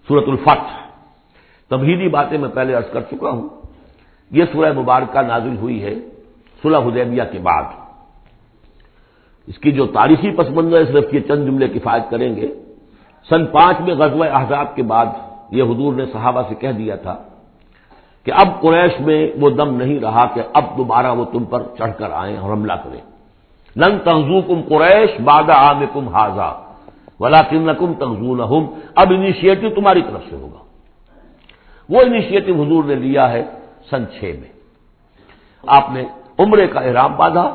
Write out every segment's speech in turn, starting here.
سورۃ الفتح، تمہیدی باتیں میں پہلے عرض کر چکا ہوں۔ یہ سورہ مبارکہ نازل ہوئی ہے صلح حدیبیہ کے بعد۔ اس کی جو تاریخی پس منظر صرف یہ چند جملے کفایت کریں گے۔ سن 5 میں غزوہ احزاب کے بعد یہ حضور نے صحابہ سے کہہ دیا تھا کہ اب قریش میں وہ دم نہیں رہا کہ اب دوبارہ وہ تم پر چڑھ کر آئیں اور حملہ کریں۔ لن تغزوکم قریش بعد عامکم ھذا ولکنکم تغزونہم، اب انیشیٹو تمہاری طرف سے ہوگا۔ وہ انیشیٹو حضور نے لیا ہے سن 6 میں۔ آپ نے عمرے کا احرام باندھا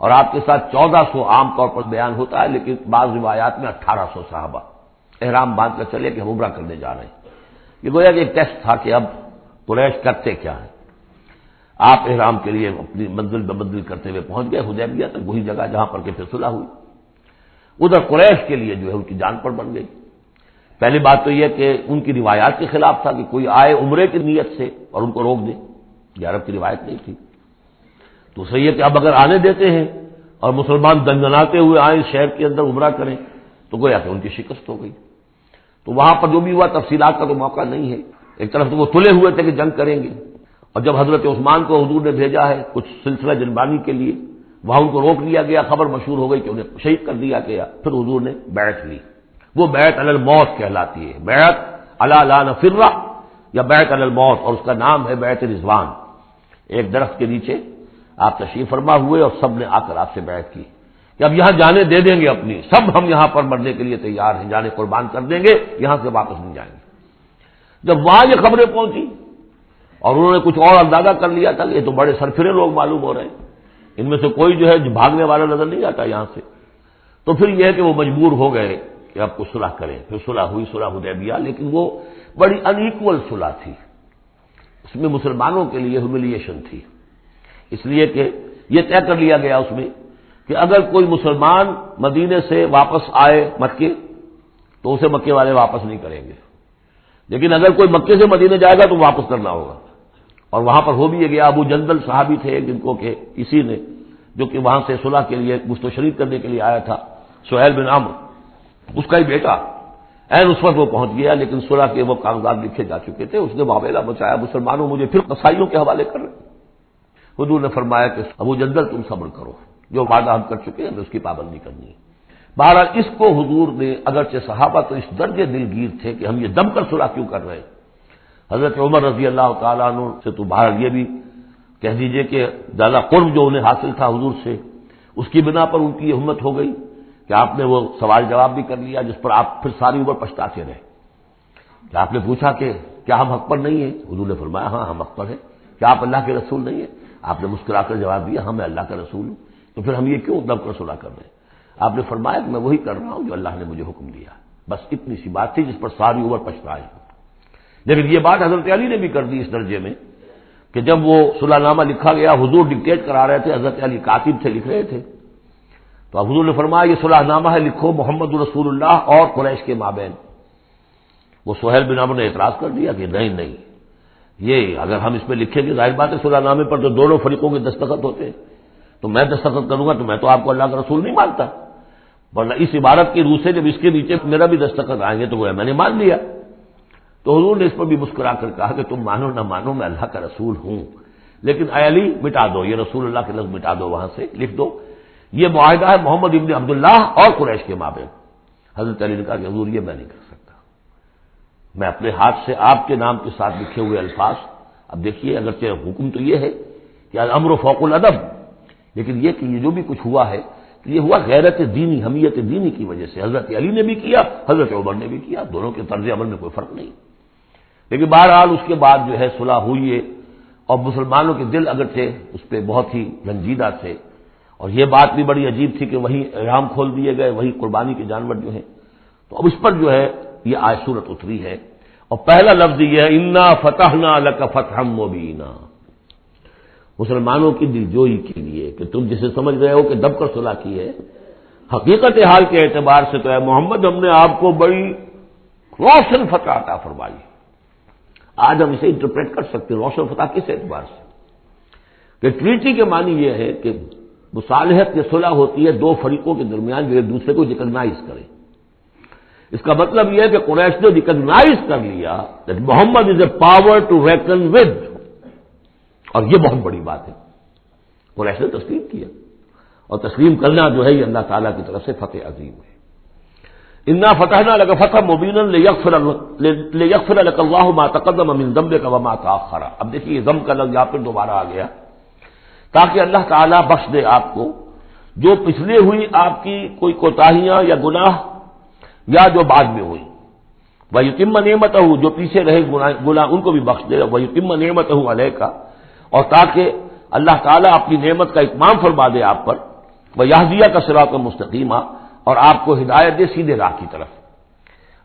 اور آپ کے ساتھ 1400 عام طور پر بیان ہوتا ہے، لیکن بعض روایات میں 1800 صحابہ احرام باندھ کر چلے کہ ہم عمرہ کرنے جا رہے ہیں۔ یہ گویا کہ ایک ٹیسٹ تھا کہ اب قریش کرتے کیا ہیں۔ آپ احرام کے لیے اپنی منزل بہ منزل کرتے ہوئے پہنچ گئے حدیبیہ تک، وہی جگہ جہاں پر کہ پھر صلح ہوئی۔ ادھر قریش کے لیے جو ہے ان کی جان پر بن گئی۔ پہلی بات تو یہ کہ ان کی روایات کے خلاف تھا کہ کوئی آئے عمرے کی نیت سے اور ان کو روک دے، یہ عرب کی روایت نہیں تھی۔ دوسرا یہ کہ اب اگر آنے دیتے ہیں اور مسلمان دنگناتے ہوئے آئیں شہر کے اندر عمرہ کریں تو گویا کہ ان کی شکست ہو گئی۔ تو وہاں پر جو بھی ہوا تفصیلات کا تو موقع نہیں ہے۔ ایک طرف تو وہ تلے ہوئے تھے کہ جنگ کریں گے، اور جب حضرت عثمان کو حضور نے بھیجا ہے کچھ سلسلہ جنبانی کے لیے، وہاں ان کو روک لیا گیا، خبر مشہور ہو گئی کہ انہیں شہید کر دیا گیا۔ پھر حضور نے بیعت لی، وہ بیعت علی الموت کہلاتی ہے، بیعت علی لا نفر یا بیعت علی الموت، اور اس کا نام ہے بیعت رضوان۔ ایک درخت کے نیچے آپ تشریف فرما ہوئے اور سب نے آ کر آپ سے بیعت کی کہ اب یہاں جانے دے دیں گے اپنی، سب ہم یہاں پر مرنے کے لیے تیار ہیں، جانے قربان کر دیں گے، یہاں سے واپس نہیں جائیں گے۔ جب وہاں یہ خبریں پہنچی اور انہوں نے کچھ اور اندازہ کر لیا تھا کہ یہ تو بڑے سرفرے لوگ معلوم ہو رہے ہیں، ان میں سے کوئی جو ہے بھاگنے والا نظر نہیں آتا یہاں سے، تو پھر یہ ہے کہ وہ مجبور ہو گئے کہ اب کچھ صلح کریں۔ پھر صلح ہوئی، صلح حدیبیہ، لیکن وہ بڑی ان ایکول صلح تھی، اس میں مسلمانوں کے لیے ہیوملیشن تھی، اس لیے کہ یہ طے کر لیا گیا اس میں کہ اگر کوئی مسلمان مدینے سے واپس آئے مکے تو اسے مکے والے واپس نہیں کریں گے، لیکن اگر کوئی مکے سے مدینے جائے گا تو واپس کرنا ہوگا۔ اور وہاں پر ہو بھی گیا۔ ابو جندل صحابی تھے جن کو کہ اسی نے، جو کہ وہاں سے صلح کے لیے گفت و شریف کرنے کے لیے آیا تھا، سہیل بن عمرو، اس کا ہی بیٹا عین اس وقت وہ پہنچ گیا، لیکن صلح کے وہ کاغذات لکھے جا چکے تھے۔ اس نے معاملہ بچایا، مسلمانوں مجھے پھر قصائیوں کے حوالے کر رہے۔ حضور نے فرمایا کہ ابو جندل تم صبر کرو، جو وعدہ ہم کر چکے ہیں اس کی پابندی کرنی ہے۔ بہرحال اس کو حضور نے، اگرچہ صحابہ تو اس درجے دلگیر تھے کہ ہم یہ دم کر صلح کیوں کر رہے ہیں، حضرت عمر رضی اللہ تعالیٰ عنہ سے تو بہرحال یہ بھی کہہ دیجئے کہ زیادہ قرب جو انہیں حاصل تھا حضور سے، اس کی بنا پر ان کی یہ ہمت ہو گئی کہ آپ نے وہ سوال جواب بھی کر لیا جس پر آپ پھر ساری عمر پچھتاتے رہے۔ کہ آپ نے پوچھا کہ کیا ہم حق پر نہیں ہیں؟ حضور نے فرمایا ہاں ہم حق پر ہیں۔ کیا آپ اللہ کے رسول نہیں ہیں؟ آپ نے مسکرا کر جواب دیا ہاں میں اللہ کا رسول ہوں، تو پھر ہم یہ کیوں دم کر صلح کر رہے ہیں؟ آپ نے فرمایا کہ میں وہی کر رہا ہوں جو اللہ نے مجھے حکم دیا۔ بس اتنی سی بات تھی جس پر ساری عمر پچھتائے۔ لیکن یہ بات حضرت علی نے بھی کر دی اس درجے میں کہ جب وہ صلح نامہ لکھا گیا، حضور ڈکٹیٹ کرا رہے تھے، حضرت علی کاتب تھے، لکھ رہے تھے، تو اب حضور نے فرمایا یہ صلح نامہ ہے، لکھو محمد رسول اللہ اور قریش کے مابین۔ وہ سہیل بن عمرو نے اعتراض کر دیا کہ نہیں نہیں، یہ اگر ہم اس میں لکھیں گے ظاہر بات ہے صلح نامے پر تو دونوں فریقوں کے دستخط ہوتے ہیں، تو میں دستخط کروں گا تو میں تو آپ کو اللہ کا رسول نہیں مانتا، ورنہ اس عبارت کی روح سے جب اس کے نیچے میرا بھی دستخط آئیں گے تو وہ میں نے مان لیا۔ تو حضور نے اس پر بھی مسکرا کر کہا کہ تم مانو نہ مانو میں اللہ کا رسول ہوں، لیکن اے علی مٹا دو یہ رسول اللہ کے لفظ، مٹا دو وہاں سے، لکھ دو یہ معاہدہ ہے محمد ابن عبداللہ اور قریش کے مابین۔ حضرت علی نے کہا کہ حضور یہ میں نہیں کر سکتا، میں اپنے ہاتھ سے آپ کے نام کے ساتھ لکھے ہوئے الفاظ، اب دیکھیے اگرچہ حکم تو یہ ہے کہ الامر فوق الادب، لیکن یہ کہ یہ جو بھی کچھ ہوا ہے تو یہ ہوا غیرت دینی، حمیت دینی کی وجہ سے۔ حضرت علی نے بھی کیا، حضرت عمر نے بھی کیا، دونوں کے طرز عمل میں کوئی فرق نہیں۔ لیکن بہرحال اس کے بعد جو ہے صلح ہوئی ہے، اور مسلمانوں کے دل اگرچہ اس پہ بہت ہی رنجیدہ تھے، اور یہ بات بھی بڑی عجیب تھی کہ وہی احرام کھول دیے گئے، وہی قربانی کے جانور جو ہیں، تو اب اس پر جو ہے یہ آیت سورت اتری ہے، اور پہلا لفظ یہ ہے انا فتحنا لک فتحا مبینا، مسلمانوں کی دلجوئی کے لیے کہ تم جسے سمجھ رہے ہو کہ دب کر صلح کی ہے، حقیقت حال کے اعتبار سے تو ہے محمد ہم نے آپ کو بڑی روشن فتح عطا فرمائی۔ آج ہم اسے انٹرپریٹ کر سکتے ہیں روشن فتح کس اعتبار سے کہ ٹریٹی کے معنی یہ ہے کہ مصالحت یا صلح ہوتی ہے دو فریقوں کے درمیان جو ایک دوسرے کو ریکگنائز کریں، اس کا مطلب یہ ہے کہ قریش نے ریکگنائز کر لیا کہ Muhammad is a power to reckon with, اور یہ بہت بڑی بات ہے۔ قریش نے تسلیم کیا، اور تسلیم کرنا جو ہے یہ اللہ تعالیٰ کی طرف سے فتح عظیم ہے۔ انا فتحنا لك فتحا مبینا لیغفر لك اللہ ما تقدم من ذنبك وما تاخر۔ اب دیکھیے ذنب کا لفظ یہاں پھر دوبارہ آ گیا، تاکہ اللہ تعالیٰ بخش دے آپ کو جو پچھلے ہوئی آپ کی کوئی کوتاہیاں یا گناہ، یا جو بعد میں ہوئی۔ وَيُتِمَّ نِعْمَتَهُ، جو پیچھے رہے گناہ ان کو بھی بخش دے۔ وَيُتِمَّ نِعْمَتَهُ عَلَيْكَ، اور تاکہ اللہ تعالیٰ اپنی نعمت کا اتمام فرما دے آپ پر۔ وَيَهْدِيَكَ صِرَاطًا مُسْتَقِيمًا، اور آپ کو ہدایت دے سیدھے راہ کی طرف۔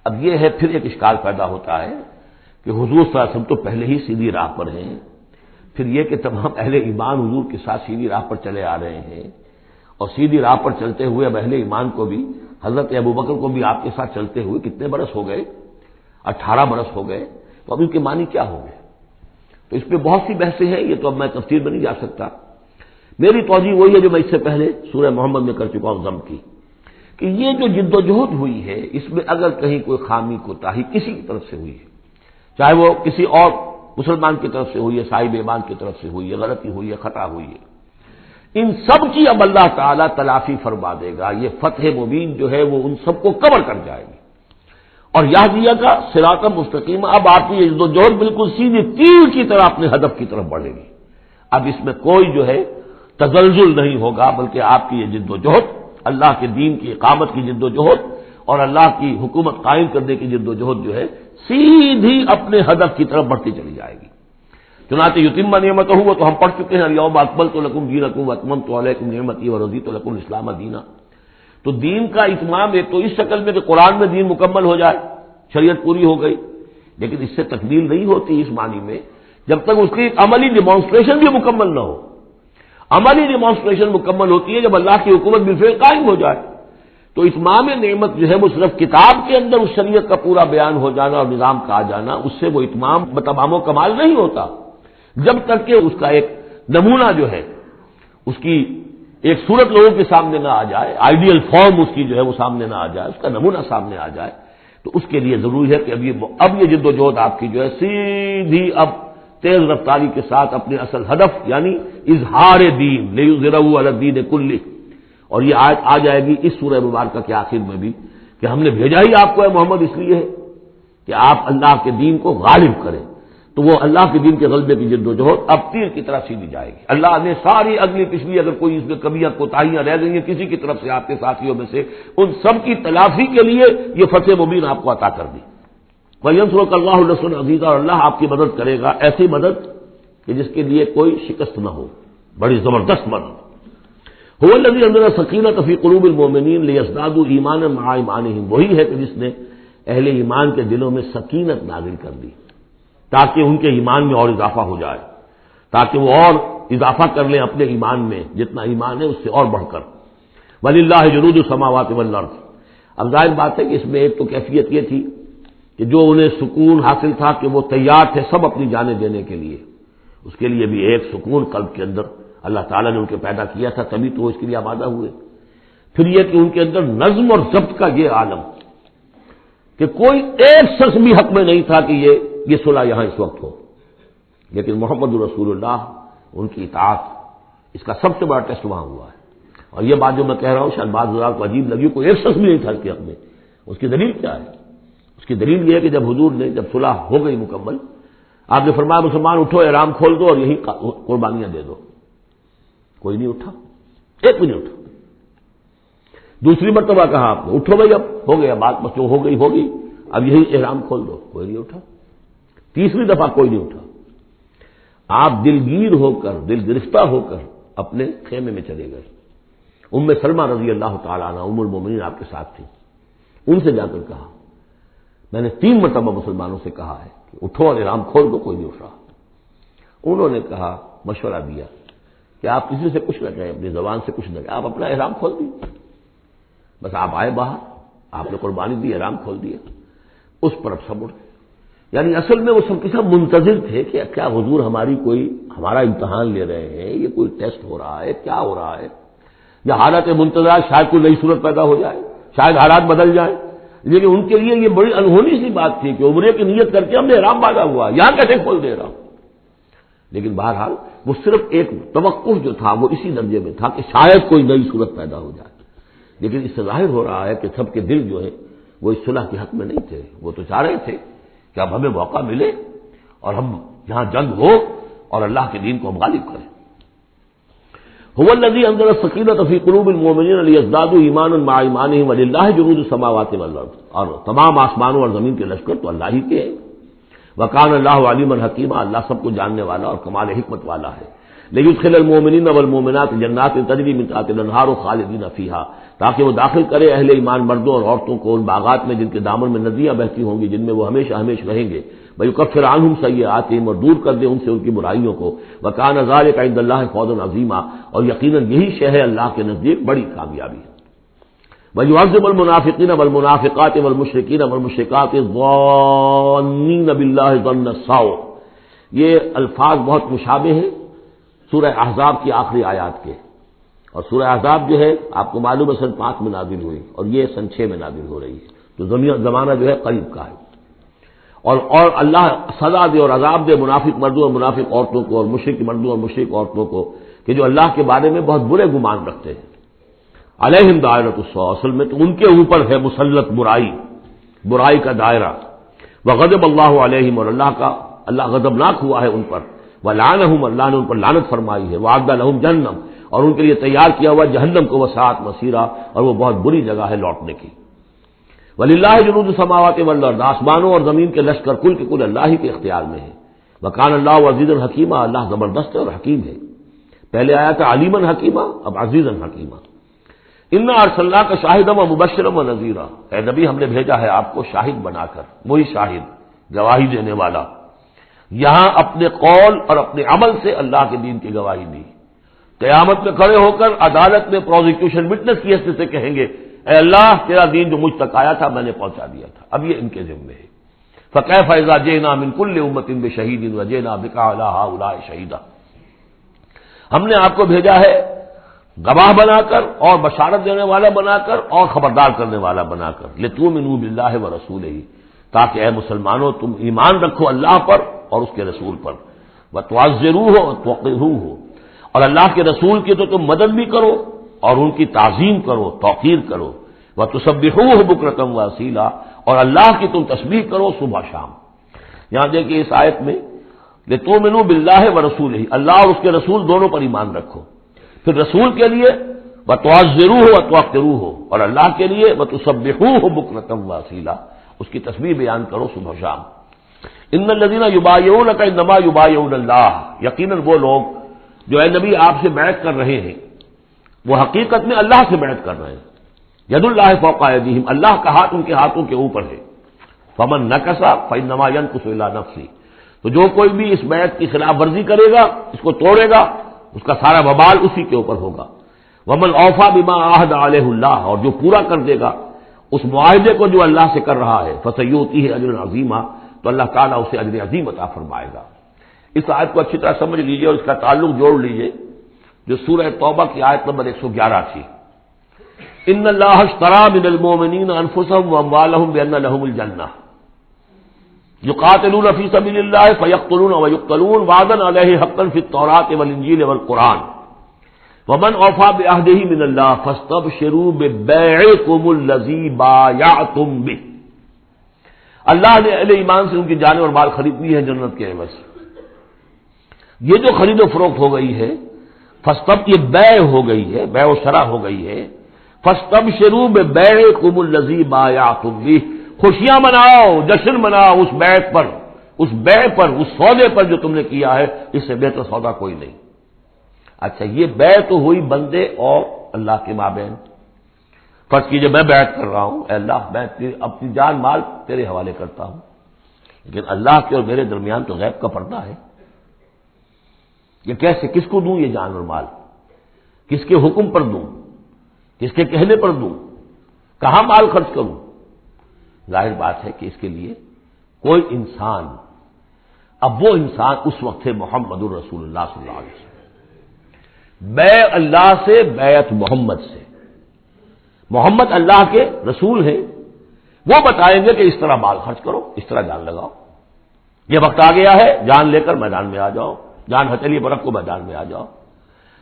اب یہ ہے پھر ایک اشکال پیدا ہوتا ہے کہ حضور صلی اللہ علیہ وسلم تو پہلے ہی سیدھی راہ پر ہیں، پھر یہ کہ تمام اہل ایمان حضور کے ساتھ سیدھی راہ پر چلے آ رہے ہیں، اور سیدھی راہ پر چلتے ہوئے اب اہل ایمان کو بھی، حضرت ابوبکر کو بھی آپ کے ساتھ چلتے ہوئے کتنے برس ہو گئے؟ 18 برس ہو گئے، تو اب ان کے معنی کیا ہو گئے؟ تو اس پہ بہت سی بحثیں ہیں، یہ تو اب میں تفصیل میں نہیں جا سکتا۔ میری توجہ وہی ہے جو میں اس سے پہلے سورہ محمد میں کر چکا ہوں ضم کی، کہ یہ جو جد و جہد ہوئی ہے اس میں اگر کہیں کوئی خامی کوتاہی کسی کی طرف سے ہوئی ہے، چاہے وہ کسی اور مسلمان کی طرف سے ہوئی ہے، صاحب ایمان کی طرف سے ہوئی ہے، غلطی ہوئی ہے، خطا ہوئی ہے، ان سب کی اب اللہ تعالیٰ تلافی فرما دے گا۔ یہ فتح مبین جو ہے وہ ان سب کو کور کر جائے گی، اور یہدیہ کا صراط مستقیم، اب آپ کی یہ جہد بالکل سیدھی تیر کی طرح اپنے ہدف کی طرف بڑھے گی۔ اب اس میں کوئی جو ہے تزلزل نہیں ہوگا، بلکہ آپ کی یہ جد و جہد، اللہ کے دین کی اقامت کی جد و جہد اور اللہ کی حکومت قائم کرنے کی جد و جہد جو ہے سیدھی اپنے ہدف کی طرف بڑھتی چلی جائے گی۔ چنانچہ یتم نعمتہ، وہ تو ہم پڑھ چکے ہیں، الیوم اکملت لکم دینکم واتممت علیکم نعمتی ورضیت لکم الاسلام دینا۔ تو دین کا اتمام ایک تو اس شکل میں کہ قرآن میں دین مکمل ہو جائے، شریعت پوری ہو گئی، لیکن اس سے تکمیل نہیں ہوتی اس معنی میں جب تک اس کی ایک عملی ڈیمانسٹریشن بھی مکمل نہ ہو۔ عملی ڈیمانسٹریشن مکمل ہوتی ہے جب اللہ کی حکومت بالفعل قائم ہو جائے۔ تو اتمام نعمت جو ہے وہ صرف کتاب کے اندر اس شریعت کا پورا بیان ہو جانا اور نظام کا آ جانا، اس سے وہ اتمام تمام و کمال نہیں ہوتا جب تک کہ اس کا ایک نمونہ جو ہے، اس کی ایک صورت لوگوں کے سامنے نہ آ جائے، آئیڈیل فارم اس کی جو ہے وہ سامنے نہ آ جائے، اس کا نمونہ سامنے آ جائے۔ تو اس کے لیے ضروری ہے کہ اب یہ جد و جہد آپ کی جو ہے سیدھی اب تیز رفتاری کے ساتھ اپنے اصل ہدف یعنی اظہار دین لیظہرہ علی الدین کلہ، اور یہ آیت آ جائے گی اس سورہ مبارکہ کے آخر میں بھی کہ ہم نے بھیجا ہی آپ کو ہے محمد اس لیے ہے کہ آپ اللہ کے دین کو غالب کریں۔ تو وہ اللہ کے دین کے غلبے کی جد و جہد اب تیر کی طرح سیدھی جائے گی۔ اللہ نے ساری اگلی پچھلی اگر کوئی اس میں کمیاں کوتاہیاں رہ گئی ہیں کسی کی طرف سے آپ کے ساتھیوں میں سے، ان سب کی تلافی کے لیے یہ فتح مبین آپ کو عطا کر دی۔ وَيَنْصُرَكَ اللَّهُ نَصْرًا عَزِيزًا، اور اللہ آپ کی مدد کرے گا ایسی مدد کہ جس کے لیے کوئی شکست نہ ہو، بڑی زبردست مدد۔ هُوَ الَّذِي أَنزَلَ السَّكِينَةَ فِي قُلُوبِ الْمُؤْمِنِينَ لِيَزْدَادُوا إِيمَانًا مَعَ إِيمَانِهِمْ، وہی ہے کہ جس نے اہل ایمان کے دلوں میں سکینت نازل کر دی تاکہ ان کے ایمان میں اور اضافہ ہو جائے، تاکہ وہ اور اضافہ کر لیں اپنے ایمان میں، جتنا ایمان ہے اس سے اور بڑھ کر۔ وَلِلَّهِ جُنُودُ السَّمَاوَاتِ وَالْأَرْضِ، اب ظاہر بات ہے کہ اس میں ایک تو کیفیت یہ تھی کہ جو انہیں سکون حاصل تھا کہ وہ تیار تھے سب اپنی جانیں دینے کے لیے، اس کے لیے بھی ایک سکون قلب کے اندر اللہ تعالیٰ نے ان کے پیدا کیا تھا، تبھی تو وہ اس کے لیے آمادہ ہوئے۔ پھر یہ کہ ان کے اندر نظم اور ضبط کا یہ عالم کہ کوئی ایک شخص بھی حق میں نہیں تھا کہ یہ صلح یہاں اس وقت ہو، لیکن محمد رسول اللہ ان کی اطاعت، اس کا سب سے بڑا ٹیسٹ وہاں ہوا ہے۔ اور یہ بات جو میں کہہ رہا ہوں شاید بعض لوگوں کو عجیب لگی، کوئی ایک شخص بھی نہیں تھا اس کے حق میں۔ اس کی دلیل کیا ہے؟ اس کی دلیل یہ ہے کہ جب حضور نے جب صلح ہو گئی مکمل، آپ نے فرمایا مسلمان اٹھو، احرام کھول دو اور یہی قربانیاں دے دو۔ کوئی نہیں اٹھا، ایک بھی نہیں اٹھا۔ دوسری مرتبہ کہا آپ نے اٹھو بھائی، اب ہو گیا بات، بس جو ہو گئی ہوگی، اب یہی احرام کھول دو، کوئی نہیں اٹھا۔ تیسری دفعہ کوئی نہیں اٹھا۔ آپ دلگیر ہو کر، دل گرفتہ ہو کر اپنے خیمے میں چلے گئے۔ ام سلمہ رضی اللہ تعالیٰ عنہ ام المومنین آپ کے ساتھ تھی، ان سے جا کر کہا، میں نے 3 مرتبہ مسلمانوں سے کہا ہے کہ اٹھو اور احرام کھول دو، کوئی نہیں اٹھ رہا۔ انہوں نے کہا، مشورہ دیا کہ آپ کسی سے کچھ نہ کہیں، اپنی زبان سے کچھ نہ کہیں، آپ اپنا احرام کھول دیجیے۔ بس آپ آئے باہر، آپ نے قربانی دی، احرام کھول دیا، اس پر اب سب اٹھ گئے۔ یعنی اصل میں وہ سب کے سب منتظر تھے کہ کیا حضور ہمارا امتحان لے رہے ہیں، یہ کوئی ٹیسٹ ہو رہا ہے، کیا ہو رہا ہے، یا حالت منتظر شاید کوئی نئی صورت پیدا ہو جائے، شاید حالات بدل جائیں، لیکن ان کے لیے یہ بڑی انہونی سی بات تھی کہ عمرے کی نیت کر کے ہم نے احرام باندھا ہوا، یہاں کیسے کھول دے رہا ہوں؟ لیکن بہرحال وہ صرف ایک توقف جو تھا وہ اسی درجے میں تھا کہ شاید کوئی نئی صورت پیدا ہو جائے، لیکن اس سے ظاہر ہو رہا ہے کہ سب کے دل جو ہے وہ اس صلح کے حق میں نہیں تھے. وہ تو چاہ رہے تھے کہ اب ہمیں موقع ملے اور ہم یہاں جنگ ہو اور اللہ کے دین کو ہم غالب کریں. هو الذي انزل السکینۃ فی قلوب المؤمنین لیزدادوا ایمانا مع ایمانہم وللہ جنود السماوات والارض، اور تمام آسمانوں اور زمین کے لشکر تو اللہ ہی کے ہیں. وکان اللہ علیما حکیما، اللہ سب کو جاننے والا اور کمال حکمت والا ہے. لیدخل المؤمنین والمؤمنات جنات تجری من تحتها الانہار خالدین فیہا، تاکہ وہ داخل کرے اہل ایمان مردوں اور عورتوں کو ان باغات میں جن کے دامن میں ندیاں بہتی ہوں گی، جن میں وہ ہمیشہ ہمیشہ رہیں گے. ویکفر عنہم سیئاتہم، اور دور کر دے ان سے ان کی برائیوں کو. وکان ذلک عند اللہ فوزا عظیما، اور یقیناً یہی شے ہے اللہ کے نزدیک بڑی کامیابی ہے. وَيُعَذِّبُ الْمُنَافِقِينَ وَالْمُنَافِقَاتِ وَالْمُشْرِكِينَ وَالْمُشْرِكَاتِ الظَّانِّينَ بِاللَّهِ ظَنَّ السَّوْءِ. یہ الفاظ بہت مشابہ ہیں سورہ احزاب کی آخری آیات کے، اور سورہ احزاب جو ہے آپ کو معلوم ہے سن 5 میں نازل ہوئی اور یہ سن 6 میں نازل ہو رہی ہے، تو زمانہ جو ہے قریب کا ہے. اور اللہ سزا دے اور عذاب دے منافق مردوں اور منافق عورتوں کو، اور مشرک مردوں اور مشرک عورتوں کو کہ جو اللہ کے بارے میں بہت برے گمان رکھتے ہیں. علیہم دائرۃ السوء، اصل میں تو ان کے اوپر ہے مسلط برائی کا دائرہ. وغضب اللہ علیہم، اور اللہ غضبناک ہوا ہے ان پر. ولعنہم، اللہ نے ان پر لعنت فرمائی ہے. وعد لہم جہنم، اور ان کے لیے تیار کیا ہوا جہنم کو وسعت مسیرا، اور وہ بہت بری جگہ ہے لوٹنے کی. وللہ جنود السماوات والارض، آسمانوں اور زمین کے لشکر کل کے کل اللہ ہی کے اختیار میں ہے. وکان اللہ عزیزا حکیما، اللہ زبردست ہے اور حکیم ہے. پہلے آیا تھا علیما حکیما، اب عزیزا حکیما. انا ارسلناک شاہدا ومبشرا ونذیرا، اے نبی ہم نے بھیجا ہے آپ کو شاہد بنا کر، وہی شاہد گواہی دینے والا. یہاں اپنے قول اور اپنے عمل سے اللہ کے دین کی گواہی دی. قیامت میں کھڑے ہو کر عدالت میں پروزیکیوشن وٹنس کی حیثیت سے کہیں گے اے اللہ تیرا دین جو مجھ تک آیا تھا میں نے پہنچا دیا تھا. اب یہ ان کے ذمے ہے. فکیف اذا جئنا من کل امۃ بشہید وجئنا بک علی ہؤلاء شہیدا، ہم نے آپ کو بھیجا ہے گواہ بنا کر اور بشارت دینے والا بنا کر اور خبردار کرنے والا بنا کر. لتؤمنوا باللہ ورسولہ، تاکہ اے مسلمانوں تم ایمان رکھو اللہ پر اور اس کے رسول پر. وتعزروہ وتوقروہ، اور اللہ کے رسول کی تو تم مدد بھی کرو اور ان کی تعظیم کرو، توقیر کرو. وتسبحوہ بکرۃ واصیلا، اور اللہ کی تم تسبیح کرو صبح شام. یہاں دیکھیے اس آیت میں لتؤمنوا باللہ ورسولہ، اللہ اور اس کے رسول دونوں پر ایمان رکھو. پھر رسول کے لیے وتعزروہ وتوقروہ، اور اللہ کے لیے وتسبحوہ بکرۃ واصیلا، اس کی تسبیح بیان کرو صبح شام. ان الذین یبایعونک انما یبایعون اللہ، یقیناً وہ لوگ جو اے نبی آپ سے بیعت کر رہے ہیں وہ حقیقت میں اللہ سے بیعت کر رہے ہیں. ید اللہ فوق ایدیہم، اللہ کا ہاتھ ان کے ہاتھوں کے اوپر ہے. فمن نکث فانما ینکث الی نفسہ، تو جو کوئی بھی اس بیعت کی خلاف ورزی کرے گا، اس کو توڑے گا، اس کا سارا وبال اسی کے اوپر ہوگا. ومن اوفی بما عاہد علیہ اللہ، اور جو پورا کر دے گا اس معاہدے کو جو اللہ سے کر رہا ہے، فسیؤتیہ اجرا عظیما، تو اللہ تعالیٰ اسے اجر عظیم عطا فرمائے گا. اس آیت کو اچھی طرح سمجھ لیجئے اور اس کا تعلق جوڑ لیجئے جو سورہ توبہ کی آیت نمبر 111 تھی. ان اللہ اشتری من المؤمنین انفسهم واموالهم بان لهم الجنہ یقاتلون فی سبیل اللہ فیقتلون ویقتلون وعدا علیہ حقا فی التوراۃ والانجیل والقرآن ومن اوفی بعہدہ من اللہ فاستبشروا ببیعکم الذی بایعتم بہ. اللہ نے اہل ایمان سے ان کی جانیں اور مال خرید لی ہے جنت کے عوض. یہ جو خرید و فروخت ہو گئی ہے یہ بیع ہو گئی ہے، بیع و شرع ہو گئی ہے. فاستبشروا ببیعکم الذی بایعتم بہ، خوشیاں مناؤ، جشن مناؤ اس بیع پر، اس بیع پر، اس سودے پر جو تم نے کیا ہے، اس سے بہتر سودا کوئی نہیں. اچھا یہ بیع تو ہوئی بندے اور اللہ کے مابین. فرض کیجئے میں بیعت کر رہا ہوں، اے اللہ میں اپنی جان مال تیرے حوالے کرتا ہوں، لیکن اللہ کے اور میرے درمیان تو غیب کا پردہ ہے. یہ کیسے، کس کو دوں یہ جان اور مال، کس کے حکم پر دوں، کس کے کہنے پر دوں، کہاں مال خرچ کروں؟ ظاہر بات ہے کہ اس کے لیے کوئی انسان، اب وہ انسان اس وقت ہے محمد الرسول اللہ صلی اللہ علیہ وسلم. بیع اللہ سے، بیعت محمد سے. محمد اللہ کے رسول ہیں وہ بتائیں گے کہ اس طرح مال خرچ کرو، اس طرح جان لگاؤ، یہ وقت آ گیا ہے جان لے کر میدان میں آ جاؤ، جان ہتھیلی پر رکھ کو میدان میں آ جاؤ۔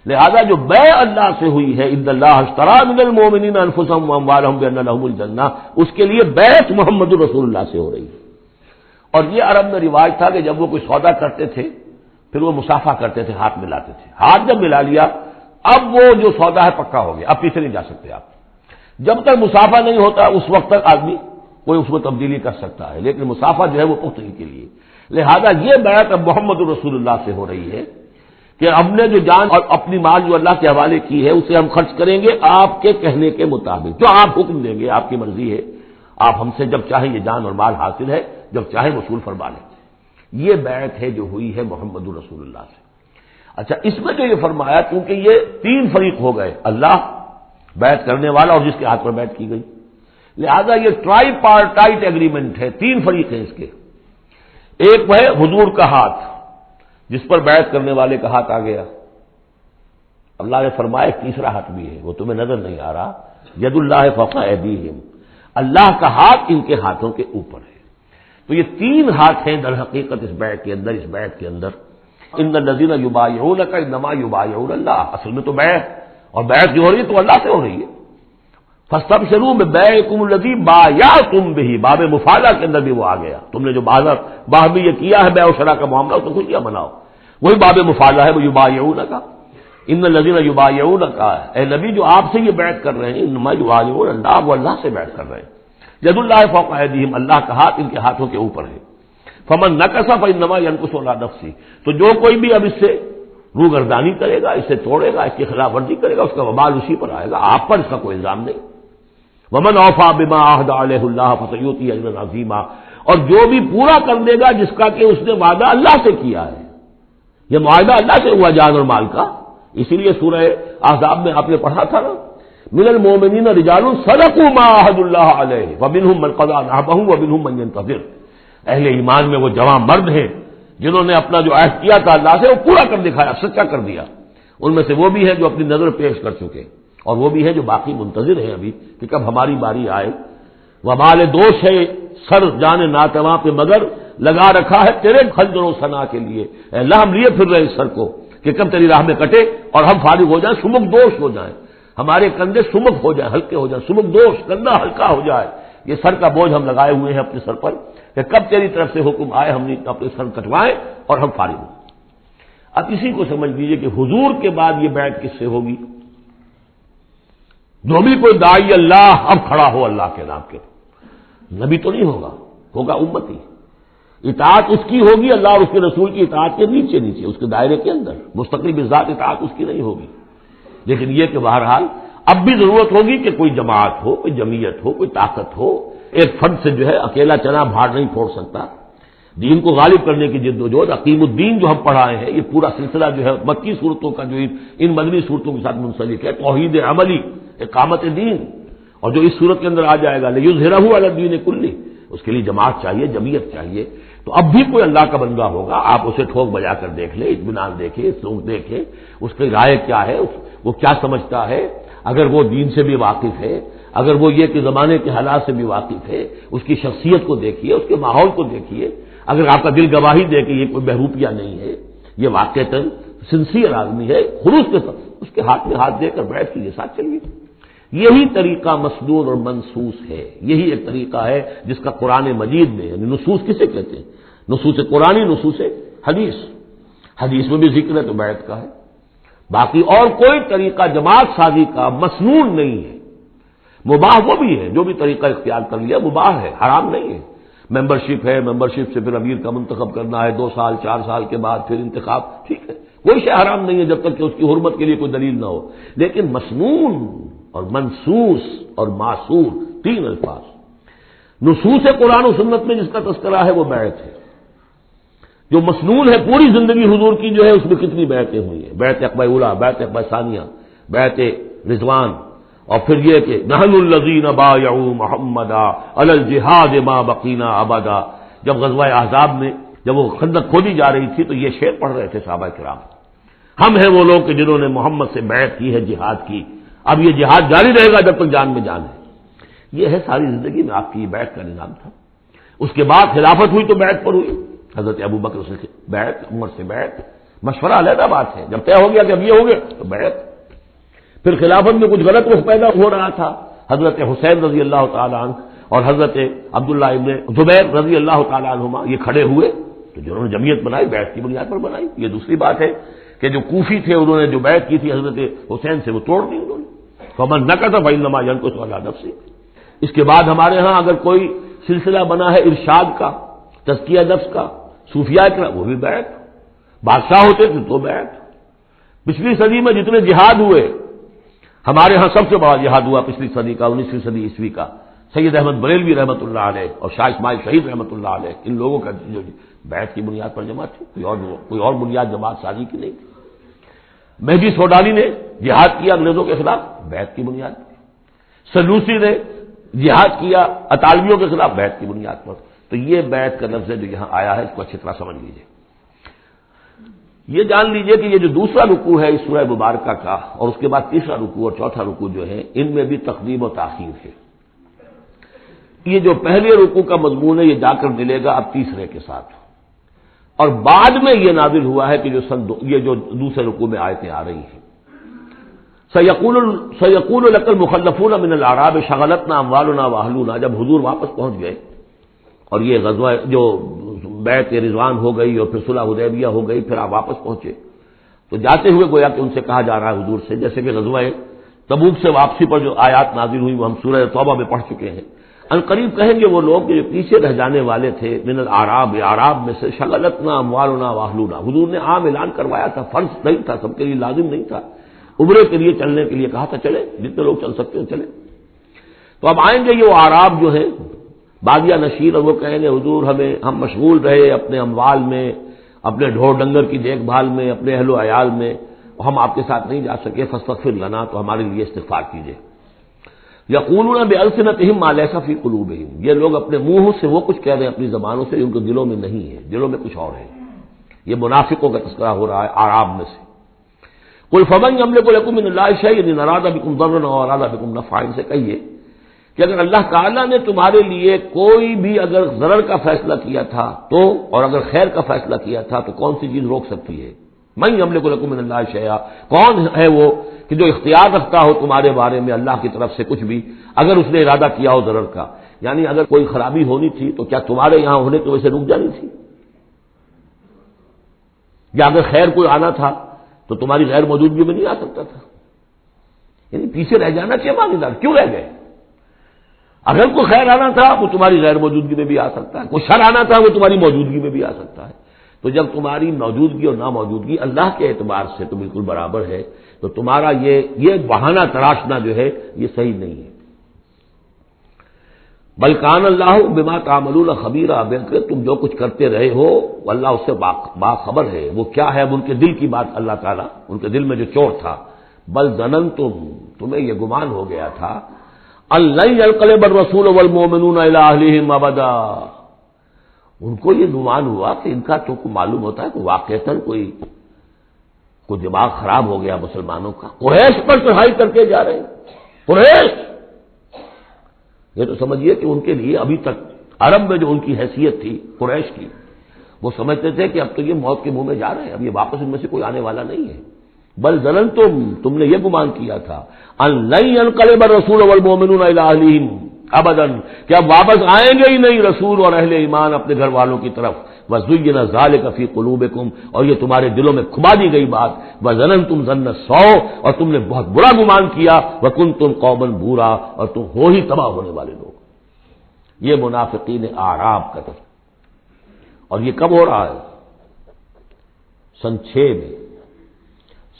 لہذا جو بیع اللہ سے ہوئی ہے، ان اللہ اشتری من المؤمنین انفسهم واموالهم بان لهم الجنہ، اس کے لیے بیعت محمد رسول اللہ سے ہو رہی ہے۔ اور یہ عرب میں رواج تھا کہ جب وہ کوئی سودا کرتے تھے پھر وہ مصافحہ کرتے تھے، ہاتھ ملاتے تھے، ہاتھ جب ملا لیا اب وہ جو سودا ہے پکا ہو گیا، اب پیچھے نہیں جا سکتے آپ۔ جب تک مصافحہ نہیں ہوتا اس وقت تک آدمی کوئی اس میں تبدیلی کر سکتا ہے، لیکن مصافحہ جو ہے وہ پختگی کے لیے۔ لہذا یہ بیعت اب محمد رسول اللہ سے ہو رہی ہے کہ ہم نے جو جان اور اپنی مال جو اللہ کے حوالے کی ہے اسے ہم خرچ کریں گے آپ کے کہنے کے مطابق، جو آپ حکم دیں گے، آپ کی مرضی ہے، آپ ہم سے جب چاہیں یہ جان اور مال حاصل ہے، جب چاہیں وصول فرما لیں۔ یہ بیعت ہے جو ہوئی ہے محمد رسول اللہ سے۔ اچھا، اس میں جو یہ فرمایا کیونکہ یہ تین فریق ہو گئے، اللہ، بیعت کرنے والا اور جس کے ہاتھ پر بیعت کی گئی، لہذا یہ ٹرائی پارٹائٹ ایگریمنٹ ہے، تین فریق ہیں اس کے۔ ایک وہ ہے حضور کا ہاتھ جس پر بیعت کرنے والے کا ہاتھ آ گیا، اللہ نے فرمایا ایک تیسرا ہاتھ بھی ہے، وہ تمہیں نظر نہیں آ رہا، ید اللہ فوق ایدیہم، اللہ کا ہاتھ ان کے ہاتھوں کے اوپر ہے۔ تو یہ تین ہاتھ ہیں در حقیقت اس بیعت کے اندر، اس بیعت کے اندر۔ ان الذین یبایعونک انما یبایعون اللہ، اصل میں تو بیعت، اور بیعت جو ہو رہی ہے تو اللہ سے ہو رہی ہے۔ فاستبشروا ببیعکم الذی بایعتم بہ، باب مفاعلہ کے اندر بھی وہ آ گیا، تم نے جو باہمی یہ کیا ہے بیع و شراء کا معاملہ، اس کو خوشیاں مناؤ، وہی باب مفاعلہ ہے، وہ یبایعونک، ان الذین یبایعونک، اے نبی جو آپ سے یہ بیعت کر رہے ہیں، انما یبایعون اللہ، وہ اللہ سے بیعت کر رہے ہیں۔ ید اللہ فوق ایدیہم، اللہ کا ہاتھ ان کے ہاتھوں کے اوپر ہے۔ فمن نکث فانما ینکث علی نفسہ، تو جو کوئی بھی اب اس سے روگردانی کرے گا، اسے توڑے گا، اس کی خلاف ورزی کرے گا، اس کا وبال اسی پر آئے گا، آپ پر اس کا کوئی الزام نہیں۔ ومن اوفی بما عہد علیہ اللہ فسیؤتی اجرا عظیما، اور جو بھی پورا کر دے گا جس کا کہ اس نے وعدہ اللہ سے کیا ہے، یہ معاہدہ اللہ سے ہوا جان اور مال کا، اسی لیے سورہ احزاب میں آپ نے پڑھا تھا نا، من المؤمنین رجال صدقوا ما عہد اللہ علیہ ومنہم من قضی نحبہ ومنہم من ینتظر، اہل ایمان میں وہ جوان مرد ہیں جنہوں نے اپنا جو عہد کیا تھا اللہ سے وہ پورا کر دکھایا، سچا کر دیا، ان میں سے وہ بھی ہیں جو اپنی نظر پیش کر چکے، اور وہ بھی ہے جو باقی منتظر ہیں ابھی کہ کب ہماری باری آئے۔ وبال دوش ہے سر جان ناتواں پہ مگر لگا رکھا ہے تیرے خنجر و ثنا کے لیے، اے اللہ ہم لیے پھر رہے اس سر کو کہ کب تیری راہ میں کٹے اور ہم فارغ ہو جائیں، سمک دوش ہو جائیں، ہمارے کندھے سمک ہو جائیں، ہلکے ہو جائیں، سمک دوش، کندھا ہلکا ہو جائے، یہ سر کا بوجھ ہم لگائے ہوئے ہیں اپنے سر پر کہ کب تیری طرف سے حکم آئے ہم نے اپنے سر کٹوائیں اور ہم فارغ ہوں۔ اب اسی کو سمجھ لیجیے کہ حضور کے بعد یہ بیعت کس سے ہوگی؟ جو بھی کوئی داعی اللہ اب کھڑا ہو اللہ کے نام کے، نبی تو نہیں ہوگا، ہوگا امتی، اطاعت اس کی ہوگی، اللہ اور اس کے رسول کی اطاعت کے نیچے نیچے، اس کے دائرے کے اندر، مستقل بذات اطاعت اس کی نہیں ہوگی۔ لیکن یہ کہ بہرحال اب بھی ضرورت ہوگی کہ کوئی جماعت ہو، کوئی جمعیت ہو، کوئی طاقت ہو، ایک فرد سے جو ہے اکیلا چنا بھاڑ نہیں پھوڑ سکتا، دین کو غالب کرنے کی جد و جہد، عقیم الدین جو ہم پڑھائے ہیں، یہ پورا سلسلہ جو ہے مکی صورتوں کا جو ان مدنی صورتوں کے ساتھ منسلک ہے، توحید عملی، اقامت دین، اور جو اس صورت کے اندر آ جائے گا لیظہرہ علی الدین کلہ، اس کے لیے جماعت چاہیے، جمعیت چاہیے۔ تو اب بھی کوئی اللہ کا بندہ ہوگا، آپ اسے ٹھوک بجا کر دیکھ لیں، اطمینان دیکھیں، سوچ دیکھیں، اس کی رائے کیا ہے، وہ کیا سمجھتا ہے، اگر وہ دین سے بھی واقف ہے، اگر وہ یہ کہ زمانے کے حالات سے بھی واقف ہے، اس کی شخصیت کو دیکھیے، اس کے ماحول کو دیکھیے، اگر آپ کا دل گواہی دے کہ یہ کوئی بہروپیہ نہیں ہے، یہ واقعتاً سنسیئر آدمی ہے، خلوص کے ساتھ اس کے ہاتھ میں ہاتھ دے کر بیٹھ کے ساتھ چلیے۔ یہی طریقہ مسنون اور منصوص ہے، یہی ایک طریقہ ہے جس کا قرآن مجید میں، یعنی نصوص کسے کہتے ہیں؟ نصوص قرآنی، نصوص حدیث، حدیث میں بھی ذکر ہے تو بیعت کا ہے، باقی اور کوئی طریقہ جماعت سازی کا مسنون نہیں ہے، مباح وہ بھی ہے، جو بھی طریقہ اختیار کر لیا مباح ہے، حرام نہیں ہے۔ ممبرشپ ہے، ممبرشپ سے پھر امیر کا منتخب کرنا ہے 2 سال 4 سال کے بعد پھر انتخاب، ٹھیک ہے، کوئی شے حرام نہیں ہے جب تک کہ اس کی حرمت کے لیے کوئی دلیل نہ ہو، لیکن مسنون اور منصوص اور معصور 3 الفاظ، نصوص قرآن و سنت میں جس کا تذکرہ ہے وہ بیعت ہے، جو مسنون ہے پوری زندگی حضور کی جو ہے اس میں کتنی بیعتیں ہوئی ہیں، بیعت عقبہ اولیٰ، بیعت عقبہ ثانیہ، بیعت رضوان، اور پھر یہ کہ نحن الذین بایعوا محمدا علی الجہاد ما بقینا ابدا، جب غزوہ احزاب میں جب وہ خندق کھودی جا رہی تھی تو یہ شعر پڑھ رہے تھے صحابہ کرام، ہم ہیں وہ لوگ کہ جنہوں نے محمد سے بیعت کی ہے جہاد کی، اب یہ جہاد جاری رہے گا جب تک جان میں جان ہے۔ یہ ہے ساری زندگی میں آپ کی یہ بیعت کا نظام تھا. اس کے بعد خلافت ہوئی تو بیعت پر ہوئی. حضرت ابوبکر سے بیعت، عمر سے بیعت، مشورہ علیحدہ بات ہے. جب طے ہو گیا کہ اب یہ ہو گیا تو بیعت. پھر خلافت میں کچھ غلط رخ پیدا ہو رہا تھا. حضرت حسین رضی اللہ تعالیٰ عنہ اور حضرت عبداللہ ابن زبیر رضی اللہ تعالیٰ عنہما یہ کھڑے ہوئے تو جنہوں نے جمعیت بنائی بیعت کی بنیاد پر بنائی. یہ دوسری بات ہے کہ جو کوفی تھے انہوں نے جو بیعت کی تھی حضرت حسین سے وہ توڑ دی انہوں نے. فمن نقض فإنما ينقض على نفسه. اس کے بعد ہمارے ہاں اگر کوئی سلسلہ بنا ہے ارشاد کا، تزکیہ نفس کا، صوفیاء کا، وہ بھی بیعت. بادشاہ ہوتے تھے تو بیعت. پچھلی صدی میں جتنے جہاد ہوئے، ہمارے ہاں سب سے بڑا جہاد ہوا پچھلی صدی کا، 19ویں صدی عیسوی کا، سید احمد بریلوی رحمۃ اللہ علیہ اور شاہ اسماعیل شہید رحمۃ اللہ علیہ، ان لوگوں کا جو بیعت کی بنیاد پر جماعت تھی. کوئی اور بنیاد جماعت سازی کی نہیں تھی. مہدی سوڈانی نے جہاد کیا انگریزوں کے خلاف بیعت کی بنیاد پر. سنوسی نے جہاد کیا اطالویوں کے خلاف بیعت کی بنیاد پر. تو یہ بیعت کا لفظ ہے جو یہاں آیا ہے، اس کو اچھی طرح سمجھ لیجیے. یہ جان لیجئے کہ یہ جو دوسرا رکوع ہے اس سورہ مبارکہ کا، اور اس کے بعد تیسرا رکوع اور چوتھا رکوع جو ہے، ان میں بھی تقدیم و تاخیر ہے. یہ جو پہلے رکوع کا مضمون ہے یہ جا کر ملے گا اب تیسرے کے ساتھ، اور بعد میں یہ نازل ہوا ہے کہ یہ جو دوسرے رکوع میں آیتیں آ رہی ہیں. سیقول لک المخلفون من الاعراب شغلتنا اموالنا واہلونا. جب حضور واپس پہنچ گئے اور یہ غزوہ جو بیعت رضوان ہو گئی اور پھر صلح حدیبیہ ہو گئی، پھر آپ واپس پہنچے تو جاتے ہوئے گویا کہ ان سے کہا جا رہا ہے حضور سے، جیسے کہ غزوہ تبوک سے واپسی پر جو آیات نازل ہوئی وہ ہم سورہ توبہ میں پڑھ چکے ہیں. عنقریب کہیں گے وہ لوگ جو پیچھے رہ جانے والے تھے، من الاعراب، اعراب میں سے، شغلتنا اموالنا واہلونا. حضور نے عام اعلان کروایا تھا، فرض نہیں تھا، سب کے لیے لازم نہیں تھا. عمرے کے لیے چلنے کے لیے کہا تھا چلے، جتنے لوگ چل سکتے ہیں چلے. تو اب آئیں گے یہ اعراب جو ہیں بادیہ نشین، اور وہ کہیں گے حضور ہم مشغول رہے اپنے اموال میں، اپنے ڈھور ڈنگر کی دیکھ بھال میں، اپنے اہل و عیال میں، ہم آپ کے ساتھ نہیں جا سکے، فاستغفر لنا، تو ہمارے لیے استغفار کیجیے. یقولون بألسنتہم ما لیس فی قلوبہم. یہ لوگ اپنے منہوں سے وہ کچھ کہہ رہے ہیں اپنی زبانوں سے ان کے دلوں میں نہیں ہے، دلوں میں کچھ اور ہے. یہ منافقوں کا تذکرہ ہو رہا ہے اعراب میں سے. قل فمن یملک لکم من اللہ شیئا ان اراد بکم ضرا او اراد بکم نفعا. ان سے کہیے کہ اگر اللہ تعالیٰ نے تمہارے لیے کوئی بھی اگر ضرر کا فیصلہ کیا تھا تو، اور اگر خیر کا فیصلہ کیا تھا تو کون سی چیز روک سکتی ہے؟ من یملک لکم من اللہ شیئا، کون ہے وہ کہ جو اختیار رکھتا ہو تمہارے بارے میں اللہ کی طرف سے کچھ بھی، اگر اس نے ارادہ کیا ہو ضرر کا. یعنی اگر کوئی خرابی ہونی تھی تو کیا تمہارے یہاں ہونے کی وجہ سے رک جانی تھی؟ یا اگر خیر کوئی آنا تھا تو تمہاری غیر موجودگی میں نہیں آ سکتا تھا؟ یعنی پیچھے رہ جانا چاہیے ماندار، کیوں رہ گئے؟ اگر کوئی خیر آنا تھا وہ تمہاری غیر موجودگی میں بھی آ سکتا ہے، کوئی شر آنا تھا وہ تمہاری موجودگی میں بھی آ سکتا ہے. تو جب تمہاری موجودگی اور ناموجودگی اللہ کے اعتبار سے تو بالکل برابر ہے، تو تمہارا یہ بہانہ تراشنا جو ہے یہ صحیح نہیں ہے. بل کان اللہ بما تعملون خبیرا، بلکہ تم جو کچھ کرتے رہے ہو اللہ اس سے باخبر ہے. وہ کیا ہے؟ اب ان کے دل کی بات اللہ تعالیٰ، ان کے دل میں جو چور تھا. بل ظننتم، تمہیں یہ گمان ہو گیا تھا، ان لن ينقلب الرسول والمؤمنون الى اهلهم ابدا. ان کو یہ گمان ہوا کہ ان کا تو معلوم ہوتا ہے کہ واقعتاً کوئی دماغ خراب ہو گیا مسلمانوں کا، قریش پر چڑھائی کر کے جا رہے ہیں. قریش، یہ تو سمجھیے کہ ان کے لیے ابھی تک عرب میں جو ان کی حیثیت تھی قریش کی، وہ سمجھتے تھے کہ اب تو یہ موت کے منہ میں جا رہے ہیں، اب یہ واپس ان میں سے کوئی آنے والا نہیں ہے. بل ظننتم، تم نے یہ گمان کیا تھا، ان لن ينقلب الرسول والمؤمنون الى اهلهم ابدا، کہ اب واپس آئیں گے ہی نہیں رسول اور اہل ایمان اپنے گھر والوں کی طرف. وزین ذلک فی قلوبکم، اور یہ تمہارے دلوں میں کھما دی گئی بات. وظننتم ظن السوء، اور تم نے بہت برا گمان کیا. وکنتم قوما بورا، اور تم ہو ہی تباہ ہونے والے لوگ. یہ منافقین اعراب کا تذکرہ. اور یہ کب ہو رہا ہے؟ سن 6 میں.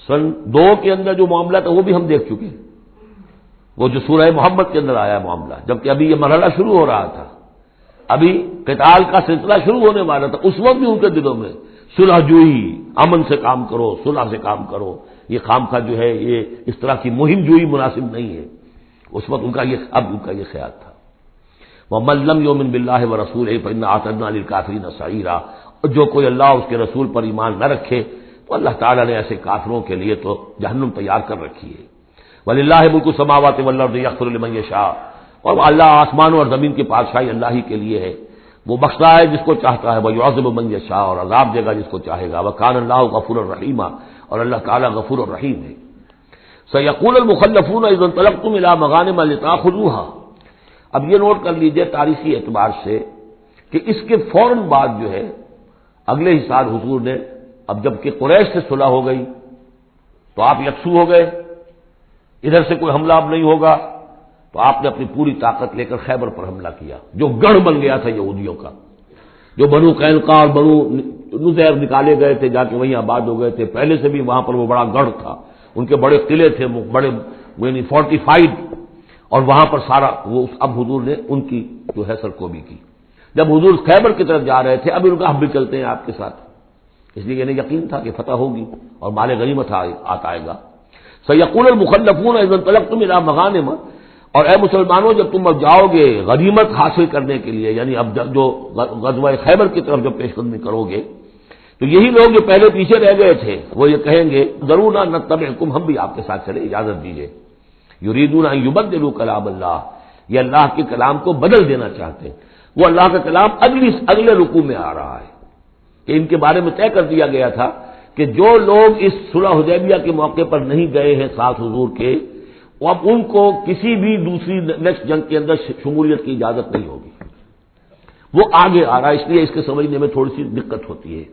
سن 2 کے اندر جو معاملہ تھا وہ بھی ہم دیکھ چکے ہیں، وہ جو سورہ محمد کے اندر آیا معاملہ، جبکہ ابھی یہ مرحلہ شروع ہو رہا تھا، ابھی قتال کا سلسلہ شروع ہونے والا تھا. اس وقت بھی ان کے دلوں میں صلح جوئی، امن سے کام کرو، صلح سے کام کرو، یہ خامخواہ جو ہے یہ اس طرح کی مہم جوئی مناسب نہیں ہے. اس وقت ان کا یہ خیال تھا. وَمَن لَّمْ يُؤْمِن بِاللَّهِ وَرَسُولِهِ فَإِنَّ أَعْتَدْنَا لِلْكَافِرِينَ سَعِيرًا. اور جو کوئی اللہ اس کے رسول پر ایمان نہ رکھے تو اللہ تعالیٰ نے ایسے کافروں کے لیے تو جہنم تیار کر رکھی ہے. وَلِلَّهِ مُلْكُ السَّمَاوَاتِ وَالْأَرْضِ يَغْفِرُ لِمَن يَشَاءُ. اور اللہ آسمانوں اور زمین کی بادشاہی اللہ ہی کے لیے ہے، وہ بخشتا ہے جس کو چاہتا ہے، وَيُعَذِّبُ مَن يَشَاءُ، اور عذاب دے گا جس کو چاہے گا، وَكَانَ اللَّهُ غَفُورًا رَحِيمًا، اور اللہ تعالیٰ غفور الرحیم ہے۔ سَيَقُولُ الْمُخَلَّفُونَ إِذَا انطَلَقْتُمْ إِلَىٰ مَغَانِمَ لِتَأْخُذُوهَا، اب یہ نوٹ کر لیجئے تاریخی اعتبار سے کہ اس کے فوراً بعد جو ہے اگلے ہی سال حضور نے، اب جب کہ قریش سے صلح ہو گئی تو آپ یکسو ہو گئے، ادھر سے کوئی حملہ اب نہیں ہوگا، تو آپ نے اپنی پوری طاقت لے کر خیبر پر حملہ کیا، جو گڑھ بن گیا تھا یہودیوں کا، جو بنو قینقاع اور بنو نذیر نکالے گئے تھے، جا کے وہیں آباد ہو گئے تھے، پہلے سے بھی وہاں پر وہ بڑا گڑھ تھا، ان کے بڑے قلعے تھے، بڑے یعنی فورٹیفائڈ، اور وہاں پر سارا وہ اب حضور نے ان کی جو ہے سرکوبی کی۔ جب حضور خیبر کی طرف جا رہے تھے، اب ان کا ہم بھی چلتے ہیں آپ کے ساتھ، اس لیے انہیں یقین تھا کہ فتح ہوگی اور مال غنیمت آتا آئے گا۔ سَيَقُولُ الْمُخَلَّفُونَ إِذَا انطَلَقْتُمْ إِلَىٰ مَغَانِمَ، اور اے مسلمانوں جب تم اب جاؤ گے غنیمت حاصل کرنے کے لیے، یعنی اب جو غزوہ خیبر کی طرف جو پیش قدمی کرو گے، تو یہی لوگ جو پہلے پیچھے رہ گئے تھے وہ یہ کہیں گے ضرورا نتبعکم، ہم بھی آپ کے ساتھ چلے، اجازت دیجیے۔ یریدون ان یبدلوا کلام اللہ، یہ اللہ کے کلام کو بدل دینا چاہتے ہیں۔ وہ اللہ کا کلام اگلے رکوع میں آ رہا ہے کہ ان کے بارے میں طے کر دیا گیا تھا کہ جو لوگ اس صلح حدیبیہ کے موقع پر نہیں گئے ہیں ساتھ حضور کے، اب ان کو کسی بھی دوسری نیکسٹ جنگ کے اندر شمولیت کی اجازت نہیں ہوگی۔ وہ آگے آ رہا ہے، اس لیے اس کے سمجھنے میں تھوڑی سی دقت ہوتی ہے،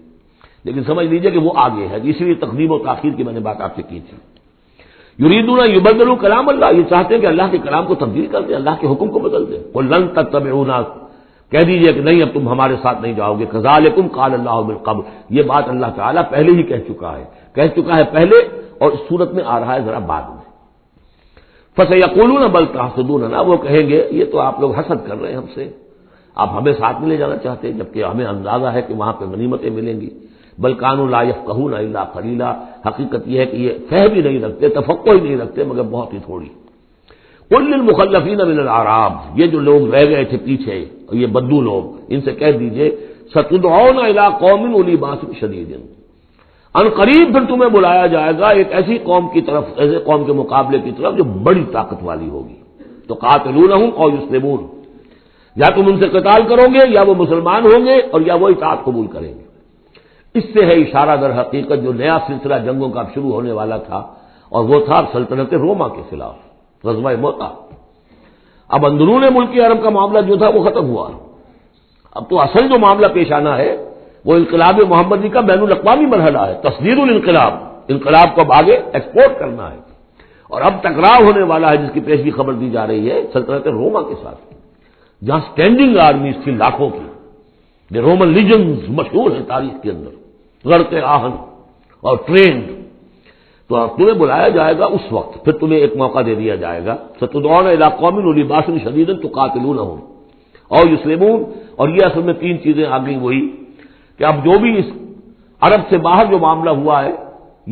لیکن سمجھ لیجئے کہ وہ آگے ہے، اسی لیے تقدیم و تاخیر کی میں نے بات آپ سے کی تھی۔ یریدون ان یبدلوا کلام اللہ، یہ چاہتے ہیں کہ اللہ کے کلام کو تبدیل کر دیں، اللہ کے حکم کو بدل دیں۔ قل لن تتبعونا، کہہ دیجئے کہ نہیں اب تم ہمارے ساتھ نہیں جاؤ گے، کذالکم قال اللہ من قبل، یہ بات اللہ تعالیٰ پہلے ہی کہہ چکا ہے پہلے، اور اس صورت میں آ رہا ہے ذرا بعد میں۔ فَسَيَقُولُونَ بَلْ تَحْسُدُونَنَا، وہ کہیں گے یہ تو آپ لوگ حسد کر رہے ہیں ہم سے، آپ ہمیں ساتھ میں لے جانا چاہتے ہیں جبکہ ہمیں اندازہ ہے کہ وہاں پہ غنیمتیں ملیں گی۔ بل كانوا لا يفقهون الا قليلا، حقیقت یہ ہے کہ یہ فہم بھی نہیں رکھتے، تفقہ ہی نہیں رکھتے مگر بہت ہی تھوڑی۔ قل للمخلفین من الاعراب، یہ جو لوگ رہ گئے تھے پیچھے، یہ بدو لوگ، ان سے کہہ دیجئے ستدعون الى قوم اولی باس شدید، ان قریب پھر تمہیں بلایا جائے گا ایک ایسی قوم کی طرف، ایسے قوم کے مقابلے کی طرف جو بڑی طاقت والی ہوگی، تو قاتلونہم او یسلمون، یا تم ان سے قتال کرو گے یا وہ مسلمان ہوں گے اور یا وہ اطاعت قبول کریں گے۔ اس سے ہے اشارہ در حقیقت جو نیا سلسلہ جنگوں کا شروع ہونے والا تھا، اور وہ تھا سلطنت روما کے خلاف غزوہ موتا۔ اب اندرون ملک عرب کا معاملہ جو تھا وہ ختم ہوا، اب تو اصل جو معاملہ پیش آنا ہے وہ انقلاب محمدی کا بین الاقوامی مرحلہ ہے، تصدیر الانقلاب، انقلاب کو اب آگے ایکسپورٹ کرنا ہے، اور اب ٹکراؤ ہونے والا ہے جس کی پیشگی خبر دی جا رہی ہے سلطنت روما کے ساتھ، جہاں اسٹینڈنگ آرمیز تھی لاکھوں کی، یہ رومن لیجنز مشہور ہے تاریخ کے اندر، غرق آہن اور ٹرینڈ۔ تو تمہیں بلایا جائے گا اس وقت، پھر تمہیں ایک موقع دے دیا جائے گا، ستدعون الی قوم اولی باس شدید تقاتلونہم او یسلمون، اور یہ اصل میں تین چیزیں آ گئیں وہی کہ اب جو بھی اس عرب سے باہر جو معاملہ ہوا ہے،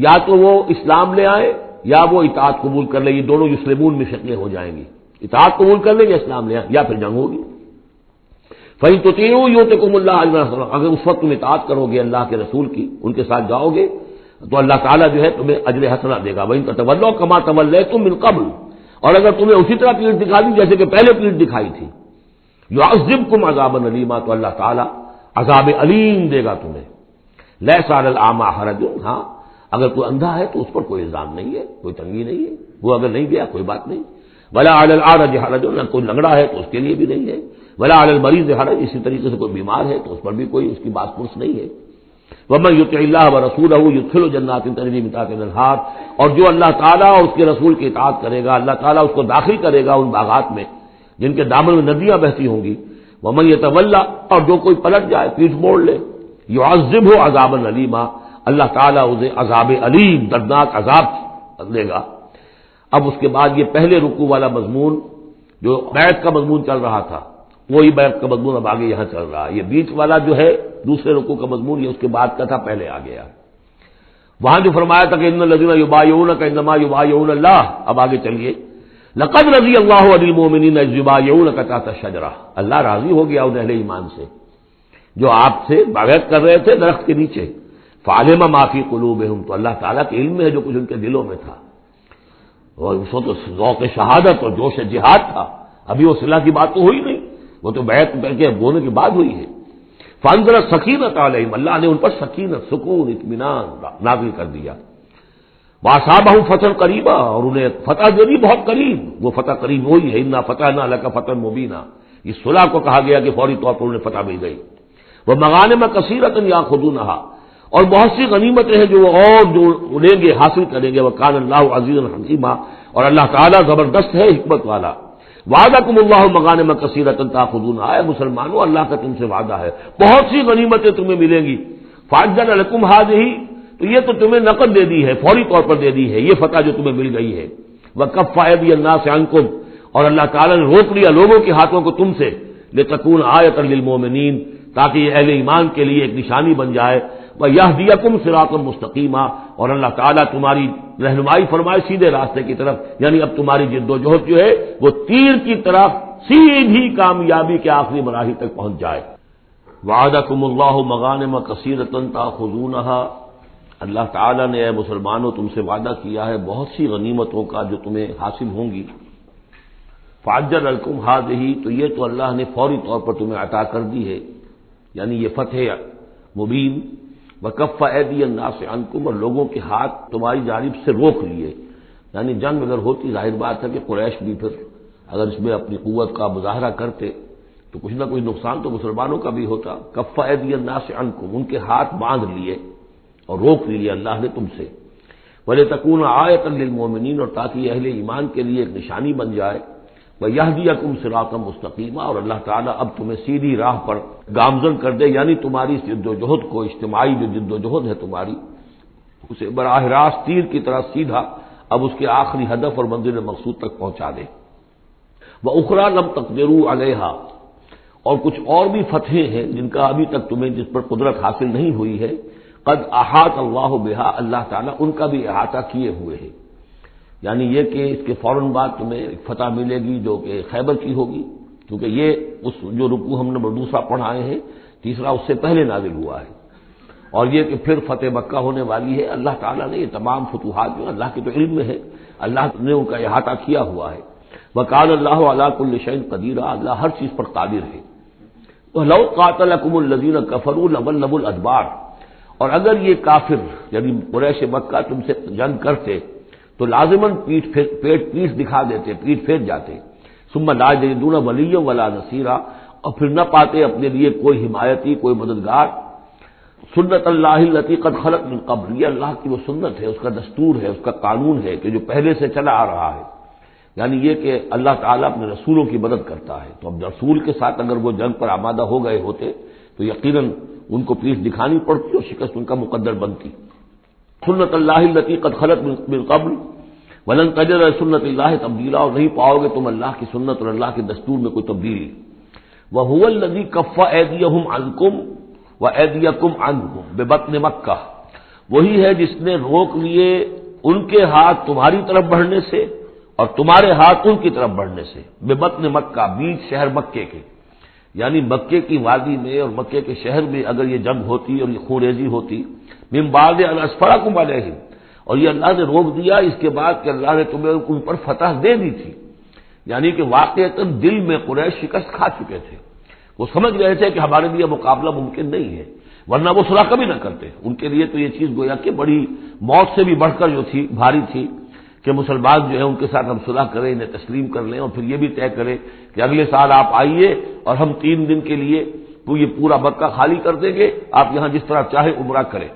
یا تو وہ اسلام لے آئے یا وہ اطاعت قبول کر لیں، یہ دونوں یسلمون میں شکلیں ہو جائیں گی، اطاعت قبول کر لیں یا اسلام لے آئیں یا پھر جنگ ہوگی۔ فَإِن تُطِيعُوا يُؤْتِكُمُ اللَّهُ أَجْرًا حَسَنًا، اگر اس وقت تم اطاعت کرو گے اللہ کے رسول کی، ان کے ساتھ جاؤ گے تو اللہ تعالیٰ جو ہے تمہیں اجر حسنہ دے گا۔ وَإِن تَتَوَلَّوْا كَمَا تَوَلَّيْتُم مِّن قَبْلُ، اور اگر تمہیں اسی طرح پیٹ دکھا دی جیسے کہ پہلے پیٹ دکھائی تھی، يُعَذِّبْكُمْ عَذَابًا أَلِيمًا، تو اللہ تعالیٰ عذاب علیم دے گا تمہیں۔ لَيْسَ عَلَى الْأَعْمَىٰ حَرَجٌ، ہاں اگر کوئی اندھا ہے تو اس پر کوئی الزام نہیں ہے، کوئی تنگی نہیں ہے، وہ اگر نہیں گیا کوئی بات نہیں۔ وَلَا عَلَى الْأَعْرَجِ حَرَجٌ، نہ کوئی لنگڑا ہے تو اس کے لیے بھی نہیں ہے۔ وَلَا عَلَى الْمَرِيضِ حَرَجٌ، اسی طریقے سے کوئی بیمار ہے تو اس پر بھی کوئی اس کی بات پرس نہیں ہے۔ وَمَن يُطِعِ اللَّهَ وَرَسُولَهُ يُدْخِلْهُ جَنَّاتٍ تَجْرِی مِن تحتہا الْأَنْہَارُ، اور جو اللہ تعالیٰ اور اس کے رسول کی اطاعت کرے گا اللہ تعالیٰ اس کو داخل کرے گا ان باغات میں جن کے دامن میں ندیاں بہتی ہوں گی۔ وَمَن يَتَوَلَّ، اور جو کوئی پلٹ جائے پیٹھ موڑ لے، يُعَذِّبْهُ عَذَابًا أَلِيمًا، اللہ تعالیٰ اسے عذاب علیم دردناک عذاب دے گا۔ اب اس کے بعد یہ پہلے رکوع والا مضمون جو بیعت کا مضمون چل رہا تھا وہی بیعت کا مضمون اب آگے یہاں چل رہا ہے، یہ بیچ والا جو ہے دوسرے رکوع کا مضمون یہ اس کے بعد کا تھا، پہلے آ گیا۔ وہاں جو فرمایا تھا کہ ان الذین یبایعونک انما یبایعون اللہ، اب آگے چلیے، لقد رضی اللہ عن المؤمنین اذ یبایعونک تحت الشجرہ، اللہ راضی ہو گیا ان اہل ایمان سے جو آپ سے بیعت کر رہے تھے درخت کے نیچے، فعلم ما فی قلوبہم، تو اللہ تعالیٰ کے علم میں ہے جو کچھ ان کے دلوں میں تھا، اور اس وقت ذوق شہادت اور جوش جہاد تھا، ابھی وہ صلح کی بات تو ہوئی نہیں، وہ تو بیعت کر کے ہونے کی بات ہوئی ہے۔ فانزل سکینت علیہم، اللہ نے ان پر سکینت، سکون، اطمینان نازل کر دیا۔ واصابہم فتح قریبا، اور انہیں فتح دے دی بہت قریب، وہ فتح قریب وہی ہے، انا فتحنا لک فتحا مبینا، اس صلح کو کہا گیا کہ فوری طور پر انہیں فتح مل گئی۔ وہ مغانم کثیرۃ یاخذونھا، اور بہت سی غنیمتیں ہیں جو وہ اور جو لیں گے، حاصل کریں گے، وکان اللہ عزیزا حکیما، اور اللہ تعالیٰ زبردست ہے، حکمت والا۔ وعدکم اللہ مغانم کثیرۃ تاخذونھا، اے مسلمانوں اللہ کا تم سے وعدہ ہے بہت سی غنیمتیں تمہیں ملیں گی۔ فعجل لکم ہذہ، تو یہ تو تمہیں نقد دے دی ہے، فوری طور پر دے دی ہے یہ فتح جو تمہیں مل گئی ہے۔ وکف ایدی الناس عنکم، اور اللہ تعالیٰ نے روک لیا لوگوں کے ہاتھوں کو تم سے، لتکون آیۃ للمؤمنین، تاکہ یہ اہل ایمان کے لیے ایک نشانی بن جائے، وَيَهْدِيَكُمْ صِرَاطًا مُسْتَقِيمًا، اور اللہ تعالیٰ تمہاری رہنمائی فرمائے سیدھے راستے کی طرف، یعنی اب تمہاری جد و جہد جو ہے وہ تیر کی طرف سیدھی کامیابی کے آخری مراحل تک پہنچ جائے۔ وَعَدَكُمُ اللَّهُ مَغَانِمَ كَثِيرَةً تَأْخُذُونَهَا، اللہ تعالیٰ نے اے مسلمانوں تم سے وعدہ کیا ہے بہت سی غنیمتوں کا جو تمہیں حاصل ہوں گی۔ فَعَجَّلَ لَكُمْ هَٰذِهِ، تو یہ تو اللہ نے فوری طور پر تمہیں عطا کر دی ہے، یعنی یہ فتح مبین۔ وَكَفَّ أَيْدِيَ النَّاسِ عَنكُمْ، اور لوگوں کے ہاتھ تمہاری جانب سے روک لیے، یعنی جنگ اگر ہوتی ظاہر بات ہے کہ قریش بھی پھر اگر اس میں اپنی قوت کا مظاہرہ کرتے تو کچھ نہ کچھ نقصان تو مسلمانوں کا بھی ہوتا۔ کَفَّ أَيْدِيَ النَّاسِ عَنكُمْ، ان کے ہاتھ باندھ لیے اور روک لیے اللہ نے تم سے۔ وَلِتَكُونَ آیَةً لِّلْمُؤْمِنِينَ، اور تاکہ یہ اہل ایمان کے لیے ایک نشانی بن جائے۔ وَيَهْدِيَكُمْ صِرَاطًا مُسْتَقِيمًا، اور اللہ تعالیٰ اب تمہیں سیدھی راہ پر گامزن کر دے، یعنی تمہاری جد و جہد کو، اجتماعی جو جد و جہد ہے تمہاری، اسے براہ راست تیر کی طرح سیدھا اب اس کے آخری ہدف اور منزل مقصود تک پہنچا دے۔ وَأُخْرَىٰ لَمْ تَقْدِرُوا عَلَيْهَا، اور کچھ اور بھی فتحیں ہیں جن کا ابھی تک تمہیں جس پر قدرت حاصل نہیں ہوئی ہے، قد احاط اللہ بہا، اللہ تعالیٰ ان کا بھی احاطہ کیے ہوئے ہیں، یعنی یہ کہ اس کے فوراً بعد تمہیں ایک فتح ملے گی جو کہ خیبر کی ہوگی، کیونکہ یہ اس جو رکوع ہم نے دوسرا پڑھائے ہیں، تیسرا اس سے پہلے نازل ہوا ہے، اور یہ کہ پھر فتح مکہ ہونے والی ہے۔ اللہ تعالیٰ نے یہ تمام فتوحات جو اللہ کے تو علم میں ہے، اللہ نے ان کا احاطہ کیا ہوا ہے۔ وَكَانَ اللَّهُ عَلَىٰ كُلِّ شَيْءٍ قَدِيرًا، اللہ ہر چیز پر قادر ہے۔ وَلَوْ قَاتَلَكُمُ الَّذِينَ كَفَرُوا لَوَلَّوُا الْأَدْبَارَ، اور اگر یہ کافر یعنی قریش مکہ تم سے جنگ کرتے تو لازماً پیٹ دکھا دیتے، پیٹ پھیر جاتے۔ ثم لا یجدون ولیا ولا نصیرا، اور پھر نہ پاتے اپنے لیے کوئی حمایتی، کوئی مددگار۔ سنت اللہ التی قد خلت من قبل، یہ اللہ کی وہ سنت ہے، اس کا دستور ہے، اس کا قانون ہے کہ جو پہلے سے چلا آ رہا ہے، یعنی یہ کہ اللہ تعالیٰ اپنے رسولوں کی مدد کرتا ہے۔ تو اب رسول کے ساتھ اگر وہ جنگ پر آمادہ ہو گئے ہوتے تو یقیناً ان کو پیٹھ دکھانی پڑتی اور شکست ان کا مقدر بنتی۔ سنت اللہ التی قد خلت من قبل ولن تجد سنت اللہ تبدیلا، اور نہیں پاؤ گے تم اللہ کی سنت اور اللہ کے دستور میں کوئی تبدیلی۔ وَهُوَ الَّذِي كَفَّ أَيْدِيَهُمْ عَنكُمْ وَأَيْدِيَكُمْ عَنْهُمْ بِبَطْنِ مَكَّةَ، وہی ہے جس نے روک لیے ان کے ہاتھ تمہاری طرف بڑھنے سے اور تمہارے ہاتھ ان کی طرف بڑھنے سے۔ بِبَطْنِ مَكَّةَ، بیچ شہر مکے کے، یعنی مکے کی وادی میں اور مکے کے شہر میں اگر یہ جنگ ہوتی اور یہ خونریزی ہوتی، من بعد ان اسفرکم علیہم، اور یہ اللہ نے روک دیا اس کے بعد کہ اللہ نے تمہیں ان پر فتح دے دی تھی، یعنی کہ واقعتاً دل میں قریش شکست کھا چکے تھے، وہ سمجھ گئے تھے کہ ہمارے لیے مقابلہ ممکن نہیں ہے، ورنہ وہ صلح کبھی نہ کرتے۔ ان کے لیے تو یہ چیز گویا کہ بڑی موت سے بھی بڑھ کر جو تھی، بھاری تھی، کہ مسلمان جو ہے ان کے ساتھ ہم صلح کریں، انہیں تسلیم کر لیں، اور پھر یہ بھی طے کریں کہ اگلے سال آپ آئیے اور ہم 3 دن کے لیے یہ پورا مکہ خالی کر دیں گے، آپ یہاں جس طرح چاہے عمرہ کریں۔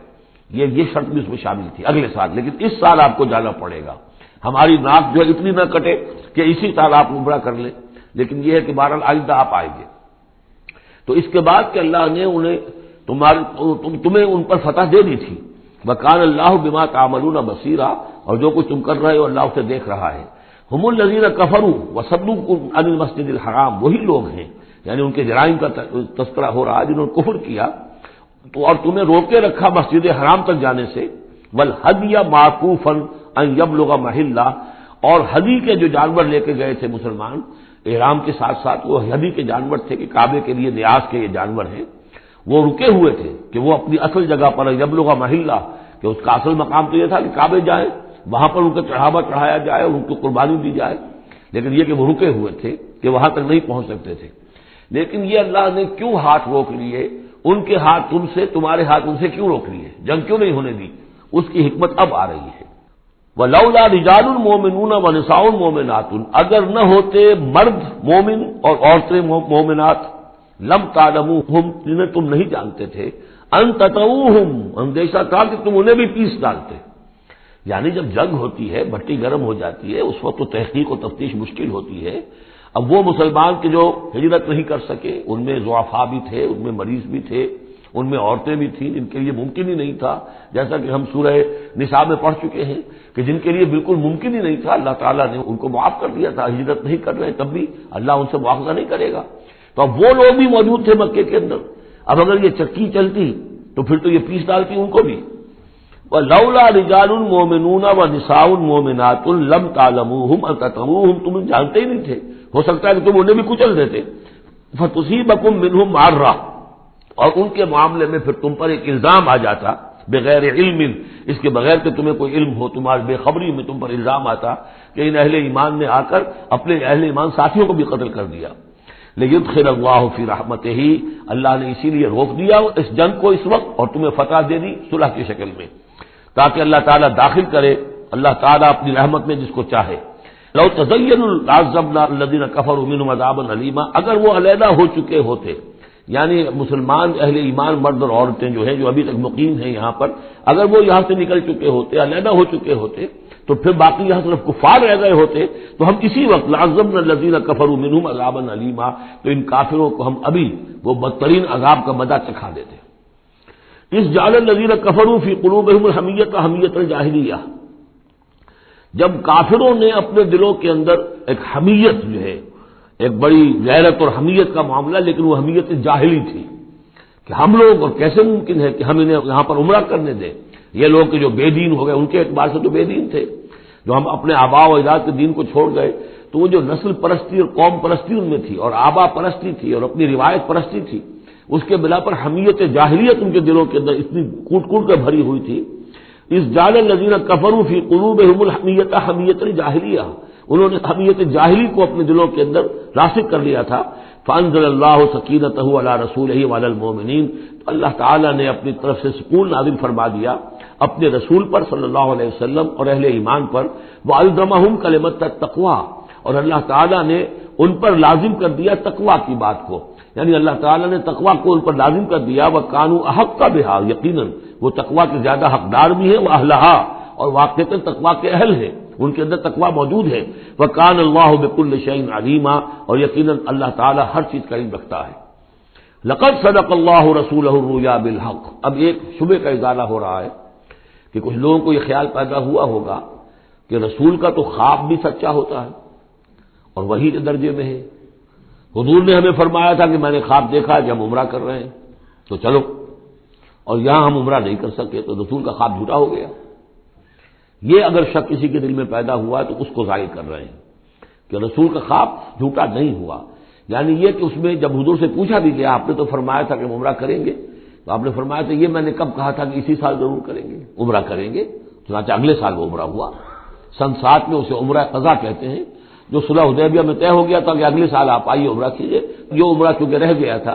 یہ شرط بھی اس میں شامل تھی اگلے سال، لیکن اس سال آپ کو جانا پڑے گا، ہماری ناک جو ہے اتنی نہ کٹے کہ اسی سال آپ عمرہ کر لیں، لیکن یہ ہے کہ بہرحال آئندہ آپ آئیں گے۔ تو اس کے بعد کہ اللہ نے تمہیں ان پر فتح دے دی تھی۔ وَكَانَ اللَّهُ بِمَا تَعْمَلُونَ بَصِيرًا، اور جو کچھ تم کر رہے ہو اللہ اسے دیکھ رہا ہے۔ هُمُ الَّذِينَ كَفَرُوا وَصَدُّوكُمْ عَنِ الْمَسْجِدِ الْحَرَامِ، وہی لوگ ہیں، یعنی ان کے جرائم کا تذکرہ ہو رہا ہے جنہوں نے کفر کیا تو اور تمہیں روکے رکھا مسجد حرام تک جانے سے۔ وَالْهَدْيَ مَعْكُوفًا أَن يَبْلُغَ مَحِلَّهُ، اور ہدی کے جو جانور لے کے گئے تھے مسلمان احرام کے ساتھ ساتھ، وہ ہدی کے جانور تھے کہ کعبے کے لیے نیاز کے یہ جانور ہیں، وہ رکے ہوئے تھے کہ وہ اپنی اصل جگہ پر یبلغ محلہ، کہ اس کا اصل مقام تو یہ تھا کہ کعبے جائیں، وہاں پر ان کا چڑھاوا چڑھایا جائے اور ان کو قربانی دی جائے، لیکن یہ کہ وہ رکے ہوئے تھے کہ وہاں تک نہیں پہنچ سکتے تھے. لیکن یہ اللہ نے کیوں ہاتھ روک لیے؟ ان کے ہاتھ تم سے، تمہارے ہاتھ ان سے کیوں روک لیے؟ جنگ کیوں نہیں ہونے دی؟ اس کی حکمت اب آ رہی ہے. وَلَوْلَا رِجَالٌ مُؤْمِنُونَ وَنِسَاءٌ مُؤْمِنَاتٌ، اگر نہ ہوتے مرد مومن اور عورتیں مومنات، لم تعلموہم، جنہیں تم نہیں جانتے تھے، ان تطؤوہم، اندیشہ تھا کہ تم انہیں بھی پیس ڈالتے. یعنی جب جنگ ہوتی ہے، بھٹی گرم ہو جاتی ہے، اس وقت تو تحقیق و تفتیش مشکل ہوتی ہے. اب وہ مسلمان کے جو ہجرت نہیں کر سکے، ان میں ضعفاء بھی تھے، ان میں مریض بھی تھے، ان میں عورتیں بھی تھیں جن کے لیے ممکن ہی نہیں تھا، جیسا کہ ہم سورہ نساء میں پڑھ چکے ہیں کہ جن کے لیے بالکل ممکن ہی نہیں تھا، اللہ تعالیٰ نے ان کو معاف کر دیا تھا. ہجرت نہیں کر رہے تب بھی اللہ ان سے مواخذہ نہیں کرے گا. تو اب وہ لوگ بھی موجود تھے مکے کے اندر. اب اگر یہ چکی چلتی تو پھر تو یہ پیس ڈالتی ان کو بھی. وَلَوْلَا رِجَالٌ مُؤْمِنُونَ وَنِسَاءٌ مُؤْمِنَاتٌ لَمْ تَعْلَمُوهُمْ أَن تَطْئُوهُمْ، تم جانتے ہی نہیں تھے، ہو سکتا ہے کہ تم انہیں بھی کچل دیتے. فَتُصِيبَكُم مِّنْهُمْ مَعَرَّةٌ، اور ان کے معاملے میں پھر تم پر ایک الزام آ جاتا بغیر علم، اس کے بغیر کہ تمہیں کوئی علم ہو، تمہاری بے خبری میں تم پر الزام آتا کہ ان اہل ایمان نے آ کر اپنے اہل ایمان ساتھیوں کو بھی قتل کر دیا. لِيُدْخِلَ اللَّهُ فِي رَحْمَتِهِ، اللہ نے اسی لیے روک دیا اس جنگ کو اس وقت اور تمہیں فتح دے دی صلح کی شکل میں، تاکہ اللہ تعالیٰ داخل کرے اللہ تعالیٰ اپنی رحمت میں جس کو چاہے. لو تزینوا لعذبنا الذین کفروا منهم عذابا الیما، اگر وہ علیحدہ ہو چکے ہوتے، یعنی مسلمان اہل ایمان مرد اور عورتیں جو ہیں جو ابھی تک مقیم ہیں یہاں پر، اگر وہ یہاں سے نکل چکے ہوتے، علیحدہ ہو چکے ہوتے، تو پھر باقی یہاں صرف کفار رہ گئے ہوتے، تو ہم اسی وقت لعذبنا الذین کفروا منهم عذابا الیما، تو ان کافروں کو ہم ابھی وہ بدترین عذاب کا مزہ چکھا دیتے. اس جعل الذین کفروا فی قلوبہم الحمیۃ حمیۃ الجاہلیہ، جب کافروں نے اپنے دلوں کے اندر ایک حمیت جو ہے، ایک بڑی غیرت اور حمیت کا معاملہ، لیکن وہ حمیت جاہلی تھی کہ ہم لوگ، اور کیسے ممکن ہے کہ ہم انہیں یہاں پر عمرہ کرنے دیں. یہ لوگ کہ جو بے دین ہو گئے، ان کے اعتبار سے تو بے دین تھے، جو ہم اپنے آبا و اجداد کے دین کو چھوڑ گئے، تو وہ جو نسل پرستی اور قوم پرستی ان میں تھی، اور آبا پرستی تھی، اور اپنی روایت پرستی تھی، اس کے بنا پر حمیت جاہلیت ان کے دلوں کے اندر اتنی کوٹ کوٹ کر بھری ہوئی تھی. اس جعل الذین کفروا فی قلوبہم الحمیۃ حمیۃ الجاہلیہ، انہوں نے حمیت جاہلی کو اپنے دلوں کے اندر راسخ کر لیا تھا. فانزل اللہ سکینتہ علی رسولہ وعلی المؤمنین، تو اللہ تعالیٰ نے اپنی طرف سے سکون نازل فرما دیا اپنے رسول پر صلی اللہ علیہ وسلم اور اہل ایمان پر. وَأَلْزَمَهُمْ كَلِمَةَ التَّقْوَىٰ، اور اللہ تعالیٰ نے ان پر لازم کر دیا تقویٰ کی بات کو، یعنی اللہ تعالیٰ نے تقویٰ کو ان پر لازم کر دیا. وَكَانُوا أَحَقَّ بِهَا، یقیناً وہ تقویٰ کے زیادہ حقدار بھی ہیں، وَأَهْلَهَا، اور واقعتاً تقویٰ کے اہل ہیں، ان کے اندر تقویٰ موجود ہے. وَكَانَ اللَّهُ بِكُلِّ شَيْءٍ عَلِيمًا، اور یقیناً اللہ تعالیٰ ہر چیز کا علم رکھتا ہے. لَقَدْ صَدَقَ اللَّهُ رَسُولَهُ الرُّؤْيَا بِالْحَقِّ، اب ایک شبہ کا ازالہ ہو رہا ہے کہ کچھ لوگوں کو یہ خیال پیدا ہوا ہوگا کہ رسول کا تو خواب بھی سچا ہوتا ہے اور وہی کے درجے میں ہے. حضور نے ہمیں فرمایا تھا کہ میں نے خواب دیکھا کہ ہم عمرہ کر رہے ہیں تو چلو، اور یہاں ہم عمرہ نہیں کر سکے تو رسول کا خواب جھوٹا ہو گیا. یہ اگر شک کسی کے دل میں پیدا ہوا تو اس کو ظاہر کر رہے ہیں کہ رسول کا خواب جھوٹا نہیں ہوا. یعنی یہ کہ اس میں جب حضور سے پوچھا بھی گیا، آپ نے تو فرمایا تھا کہ ہم عمرہ کریں گے، تو آپ نے فرمایا تھا یہ میں نے کب کہا تھا کہ اسی سال ضرور کریں گے، عمرہ کریں گے. چنانچہ اگلے سال وہ عمرہ ہوا. سن 7 میں اسے عمرہ قضا کہتے ہیں، جو صلح حدیبیہ میں طے ہو گیا تھا کہ اگلے سال آپ آئیے عمرہ کیجیے. جو عمرہ چونکہ رہ گیا تھا،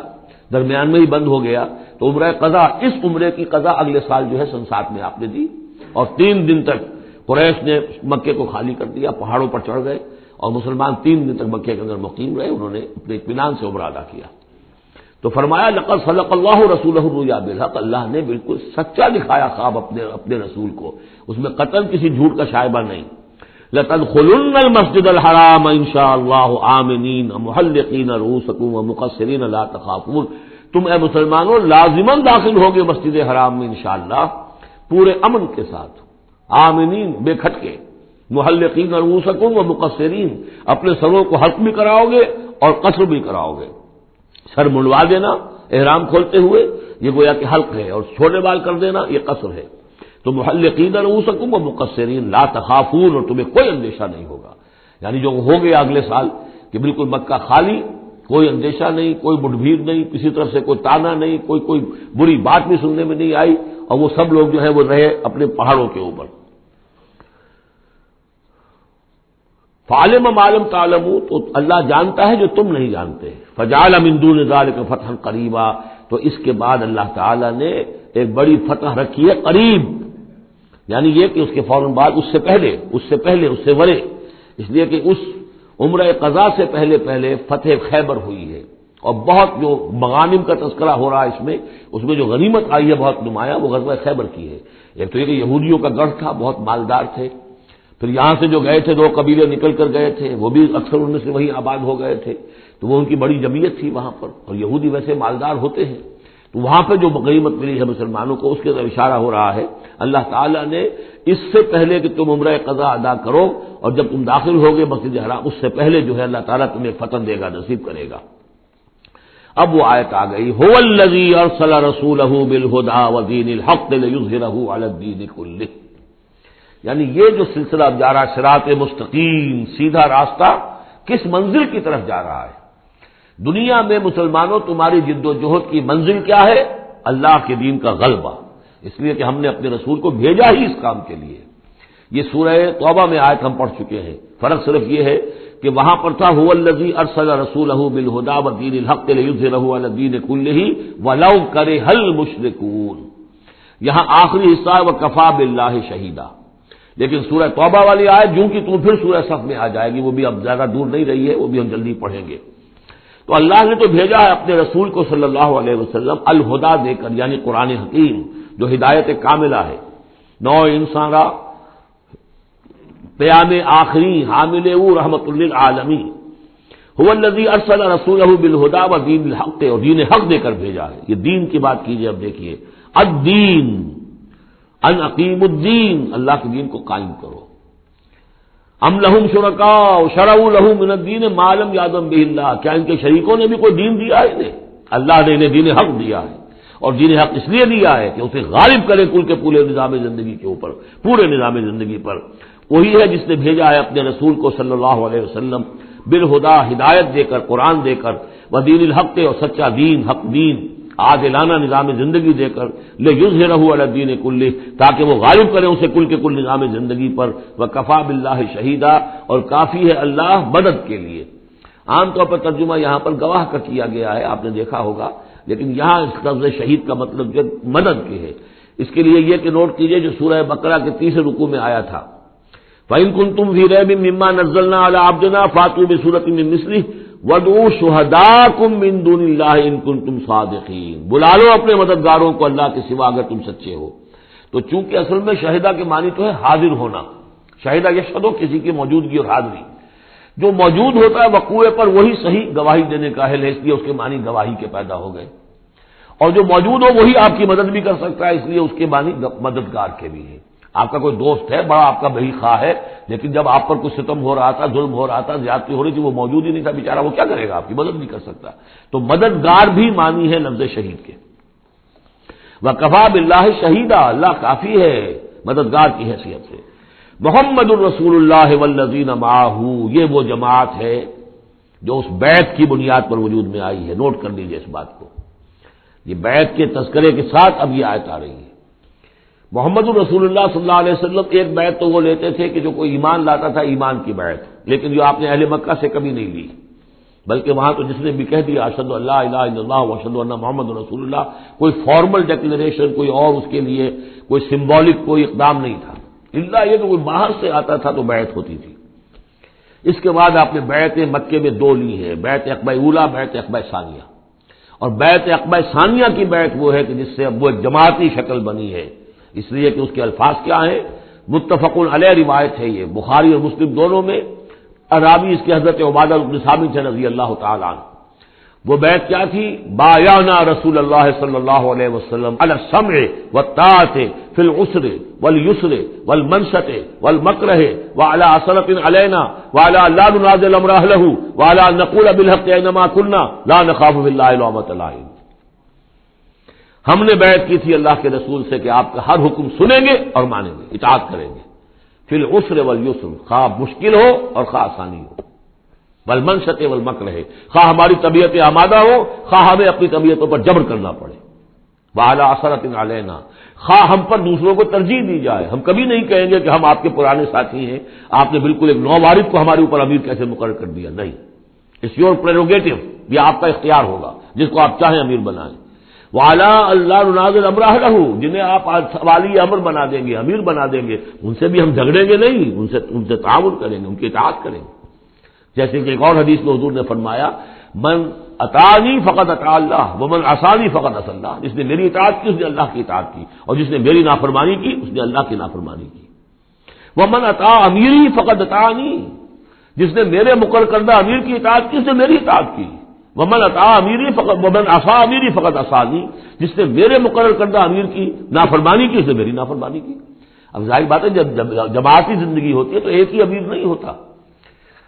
درمیان میں ہی بند ہو گیا، تو عمرہ قضا، اس عمرے کی قضا اگلے سال جو ہے سن 7 میں آپ نے دی. اور 3 دن تک قریش نے مکے کو خالی کر دیا، پہاڑوں پر چڑھ گئے، اور مسلمان 3 دن تک مکے کے اندر مقیم رہے. انہوں نے اپنے اطمینان سے عمرہ ادا کیا. تو فرمایا لقد صدق اللہ رسولہ الرؤیا بالحق، اللہ نے بالکل سچا دکھایا خواب اپنے رسول کو، اس میں قطعاً کسی جھوٹ کا شائبہ نہیں. لتدخلن المسجد الحرام ان شاء اللہ آمنین محلقین رؤوسکم ومقصرین لا تخافون، تم اے مسلمانوں لازماً داخل ہوگے مسجد حرام میں انشاءاللہ پورے امن کے ساتھ، آمنین بے کھٹکے، محلقین رؤوسکم ومقصرین، اپنے سروں کو حلق بھی کراؤ گے اور قصر بھی کراؤ گے. سر منڈوا دینا احرام کھولتے ہوئے یہ گویا کہ حلق ہے، اور چھوٹے بال کر دینا یہ قصر ہے. تو محلقین رؤوسکم ومقصرین لا تخافون، اور تمہیں کوئی اندیشہ نہیں ہوگا. یعنی جو ہو گیا اگلے سال کہ بالکل مکہ خالی، کوئی اندیشہ نہیں، کوئی مٹ بھیڑ نہیں، کسی طرف سے کوئی تانا نہیں، کوئی بری بات بھی سننے میں نہیں آئی، اور وہ سب لوگ جو ہے وہ رہے اپنے پہاڑوں کے اوپر. فعلم ما لم تعلموا، تو اللہ جانتا ہے جو تم نہیں جانتے، فجعل من دون ذلك فتحا قریبا، تو اس کے بعد اللہ تعالی نے ایک بڑی فتح رکھی ہے قریب، یعنی یہ کہ اس کے فوراً بعد اس سے پہلے ورے، اس لیے کہ اس عمرہ قضا سے پہلے فتح خیبر ہوئی ہے، اور بہت جو مغانم کا تذکرہ ہو رہا ہے اس میں جو غنیمت آئی ہے بہت نمایاں، وہ غزوہ خیبر کی ہے۔ ایک تو یہ کہ یہودیوں کا گڑھ تھا، بہت مالدار تھے، پھر یہاں سے جو گئے تھے 2 قبیلے نکل کر گئے تھے، وہ بھی اکثر ان میں سے وہی آباد ہو گئے تھے، تو وہ ان کی بڑی جمعیت تھی وہاں پر، اور یہودی ویسے مالدار ہوتے ہیں، تو وہاں پہ جو غنیمت ملی ہے مسلمانوں کو، اس کے طرف اشارہ ہو رہا ہے اللہ تعالیٰ نے اس سے پہلے کہ تم عمرہ قضا ادا کرو اور جب تم داخل ہوگے مسجد حرام، اس سے پہلے جو ہے اللہ تعالیٰ تمہیں فتح دے گا، نصیب کرے گا۔ اب وہ آیت آ گئی، هو الذی ارسل رسولہ بالہدی ودین الحق لیظہرہ علی الدین کلہ، یعنی یہ جو سلسلہ اب جا رہا ہے، صراط مستقیم، سیدھا راستہ، کس منزل کی طرف جا رہا ہے؟ دنیا میں مسلمانوں تمہاری جد و جہد کی منزل کیا ہے؟ اللہ کے دین کا غلبہ، اس لیے کہ ہم نے اپنے رسول کو بھیجا ہی اس کام کے لیے۔ یہ سورہ توبہ میں آیت ہم پڑھ چکے ہیں، فرق صرف یہ ہے کہ وہاں پر تھا هو الذی ارسل رسولہ بالہدی ودین الحق لیظہرہ علی الدین کلہ ولو کرہ المشرکون، یہاں آخری حصہ ہے وکفی باللہ شہیدا، لیکن سورہ توبہ والی آیت جو کہ تم پھر سورہ صف میں آ جائے گی، وہ بھی اب زیادہ دور نہیں رہی ہے، وہ بھی ہم جلدی پڑھیں گے۔ تو اللہ نے تو بھیجا ہے اپنے رسول کو صلی اللہ علیہ وسلم الہدا دے کر، یعنی قرآن حکیم جو ہدایت کاملہ ہے، نو انسان را پیام آخری حامل او رحمت للعالمین، هو الذی ارسل رسولہ بالہدی ودین الحق، اور دین حق دے کر بھیجا ہے۔ یہ دین کی بات کیجئے، اب دیکھیے الدین، ان اقیم الدین، اللہ کے دین کو قائم کرو۔ ام لہم شرکاء شرعوا لہم من الدین ما لم یأذن بہ اللہ، کیا ان کے شریکوں نے بھی کوئی دین دیا ہے انہیں؟ اللہ نے انہیں دین حق دیا ہے، اور دین حق اس لیے دیا ہے کہ اسے غالب کرے کل کے پورے نظام زندگی کے اوپر، پورے نظام زندگی پر۔ وہی ہے جس نے بھیجا ہے اپنے رسول کو صلی اللہ علیہ وسلم بالہدا، ہدایت دے کر، قرآن دے کر، ودین الحق، اور سچا دین، حق دین، عادلانہ نظام زندگی دے کر، لیظہرہ علی الدین کلہ، تاکہ وہ غالب کرے اسے کل کے کل نظام زندگی پر، وکفی باللہ شہیدا، اور کافی ہے اللہ مدد کے لیے۔ عام طور پر ترجمہ یہاں پر گواہ کا کیا گیا ہے، آپ نے دیکھا ہوگا، لیکن یہاں اس لفظ شہید کا مطلب جو مدد کے ہے، اس کے لیے یہ کہ نوٹ کیجئے جو سورہ بقرہ کے 30 رکوع میں آیا تھا، فَإِن كُنتُمْ فِي رَيْبٍ مِّمَّا نَزَّلْنَا عَلَىٰ عَبْدِنَا فَأْتُوا بِسُورَةٍ مِّن مِّثْلِهِ وَادْعُوا شُهَدَاءَكُم مِّن دُونِ اللَّهِ إِن كُنتُمْ صَادِقِينَ، بلا لو اپنے مددگاروں کو اللہ کے سوا اگر تم سچے ہو۔ تو چونکہ اصل میں شہیدہ کے معنی تو ہے حاضر ہونا، شہیدہ یشہدو، کسی کی موجودگی اور حاضری، جو موجود ہوتا ہے وقوع پر وہی صحیح گواہی دینے کا اہل ہے، اس لیے اس کے معنی گواہی کے پیدا ہو گئے، اور جو موجود ہو وہی آپ کی مدد بھی کر سکتا ہے، اس لیے اس کے معنی مددگار کے بھی ہیں۔ آپ کا کوئی دوست ہے، بڑا آپ کا بھائی خواہ ہے، لیکن جب آپ پر کچھ ستم ہو رہا تھا، ظلم ہو رہا تھا، زیادتی ہو رہی تھی، وہ موجود ہی نہیں تھا بیچارہ، وہ کیا کرے گا؟ آپ کی مدد نہیں کر سکتا۔ تو مددگار بھی معنی ہے لفظ شہید کے۔ وکفی باللہ شہیدا، اللہ کافی ہے مددگار کی حیثیت سے۔ محمد الرسول اللہ والذین معہ، یہ وہ جماعت ہے جو اس بیعت کی بنیاد پر وجود میں آئی ہے۔ نوٹ کر لیجیے اس بات کو، یہ بیعت کے تذکرے کے ساتھ اب یہ آیت آ رہی ہے۔ محمد الرسول اللہ صلی اللہ علیہ وسلم ایک بیعت تو وہ لیتے تھے کہ جو کوئی ایمان لاتا تھا، ایمان کی بیعت، لیکن جو آپ نے اہل مکہ سے کبھی نہیں لی، بلکہ وہاں تو جس نے بھی کہہ دیا اشہد ان لا الہ الا اللہ واشہد ان محمد رسول اللہ، کوئی فارمل ڈیکلریشن، کوئی اور اس کے لیے کوئی سمبولک کوئی اقدام نہیں تھا، الا یہ کہ کوئی باہر سے آتا تھا تو بیعت ہوتی تھی۔ اس کے بعد آپ نے بیعت مکے میں 2 لی ہے، بیعت عقبہ اولیٰ، بیعت عقبہ ثانیہ، اور بیعت عقبہ ثانیہ کی بیعت وہ ہے کہ جس سے اب وہ ایک جماعتی شکل بنی ہے، اس لیے کہ اس کے الفاظ کیا ہیں، متفق علیہ روایت ہے، یہ بخاری اور مسلم دونوں میں، راوی اس کے حضرت عبادہ بن صامت رضی اللہ تعالی عنہ۔ وہ بیعت کیا تھی؟ بایعنا رسول اللہ صلی اللہ علیہ وسلم علی السمع والطاعۃ فی العسر والیسر والمنشط والمکرہ وعلی اثرۃ علینا وعلی لا ننازل امر اہلہ وعلی ان نقول بالحق اینما کنا لا نخاف باللہ لومۃ لائم۔ ہم نے بیعت کی تھی اللہ کے رسول سے کہ آپ کا ہر حکم سنیں گے اور مانیں گے، اطاعت کریں گے، فی العسر والیسر، خواہ مشکل ہو اور خواہ آسانی ہو، والمنشط والمکرہ، خواہ ہماری طبیعت آمادہ ہو، خواہ ہمیں اپنی طبیعتوں پر جبر کرنا پڑے، وعلی اثرۃ علینا، خواہ ہم پر دوسروں کو ترجیح دی جائے، ہم کبھی نہیں کہیں گے کہ ہم آپ کے پرانے ساتھی ہیں، آپ نے بالکل ایک نووارد کو ہمارے اوپر امیر کیسے مقرر کر دیا، نہیں، اٹس یور پریروگیٹو، یہ آپ کا اختیار ہوگا، جس کو آپ چاہیں امیر بنائیں۔ وعلی اللہ ننازل امرہ لہ، جنہیں آپ والی امر بنا دیں گے، امیر بنا دیں گے، ان سے بھی ہم جھگڑیں گے نہیں، ان سے تعاون کریں گے، ان کی اطاعت کریں گے۔ جیسے کہ ایک اور حدیث میں حضور نے فرمایا، من اطاعنی فقط اطاع اللہ ومن عصانی فقط عصی اللہ، جس نے میری اطاعت کی اس نے اللہ کی اطاعت کی، اور جس نے میری نافرمانی کی اس نے اللہ کی نافرمانی کی۔ ومن اطاع امیری فقط اطاعنی، جس نے میرے مقرر کردہ امیر کی اطاعت کی اس نے میری اطاعت کی۔ ومن اطاع امیری فقط ومن عصی امیری فقط عصانی، جس نے میرے مقرر کردہ امیر کی نافرمانی کی اس نے میری نافرمانی کی۔ اب ظاہر بات ہے جب جماعتی زندگی ہوتی ہے تو ایک ہی امیر نہیں ہوتا،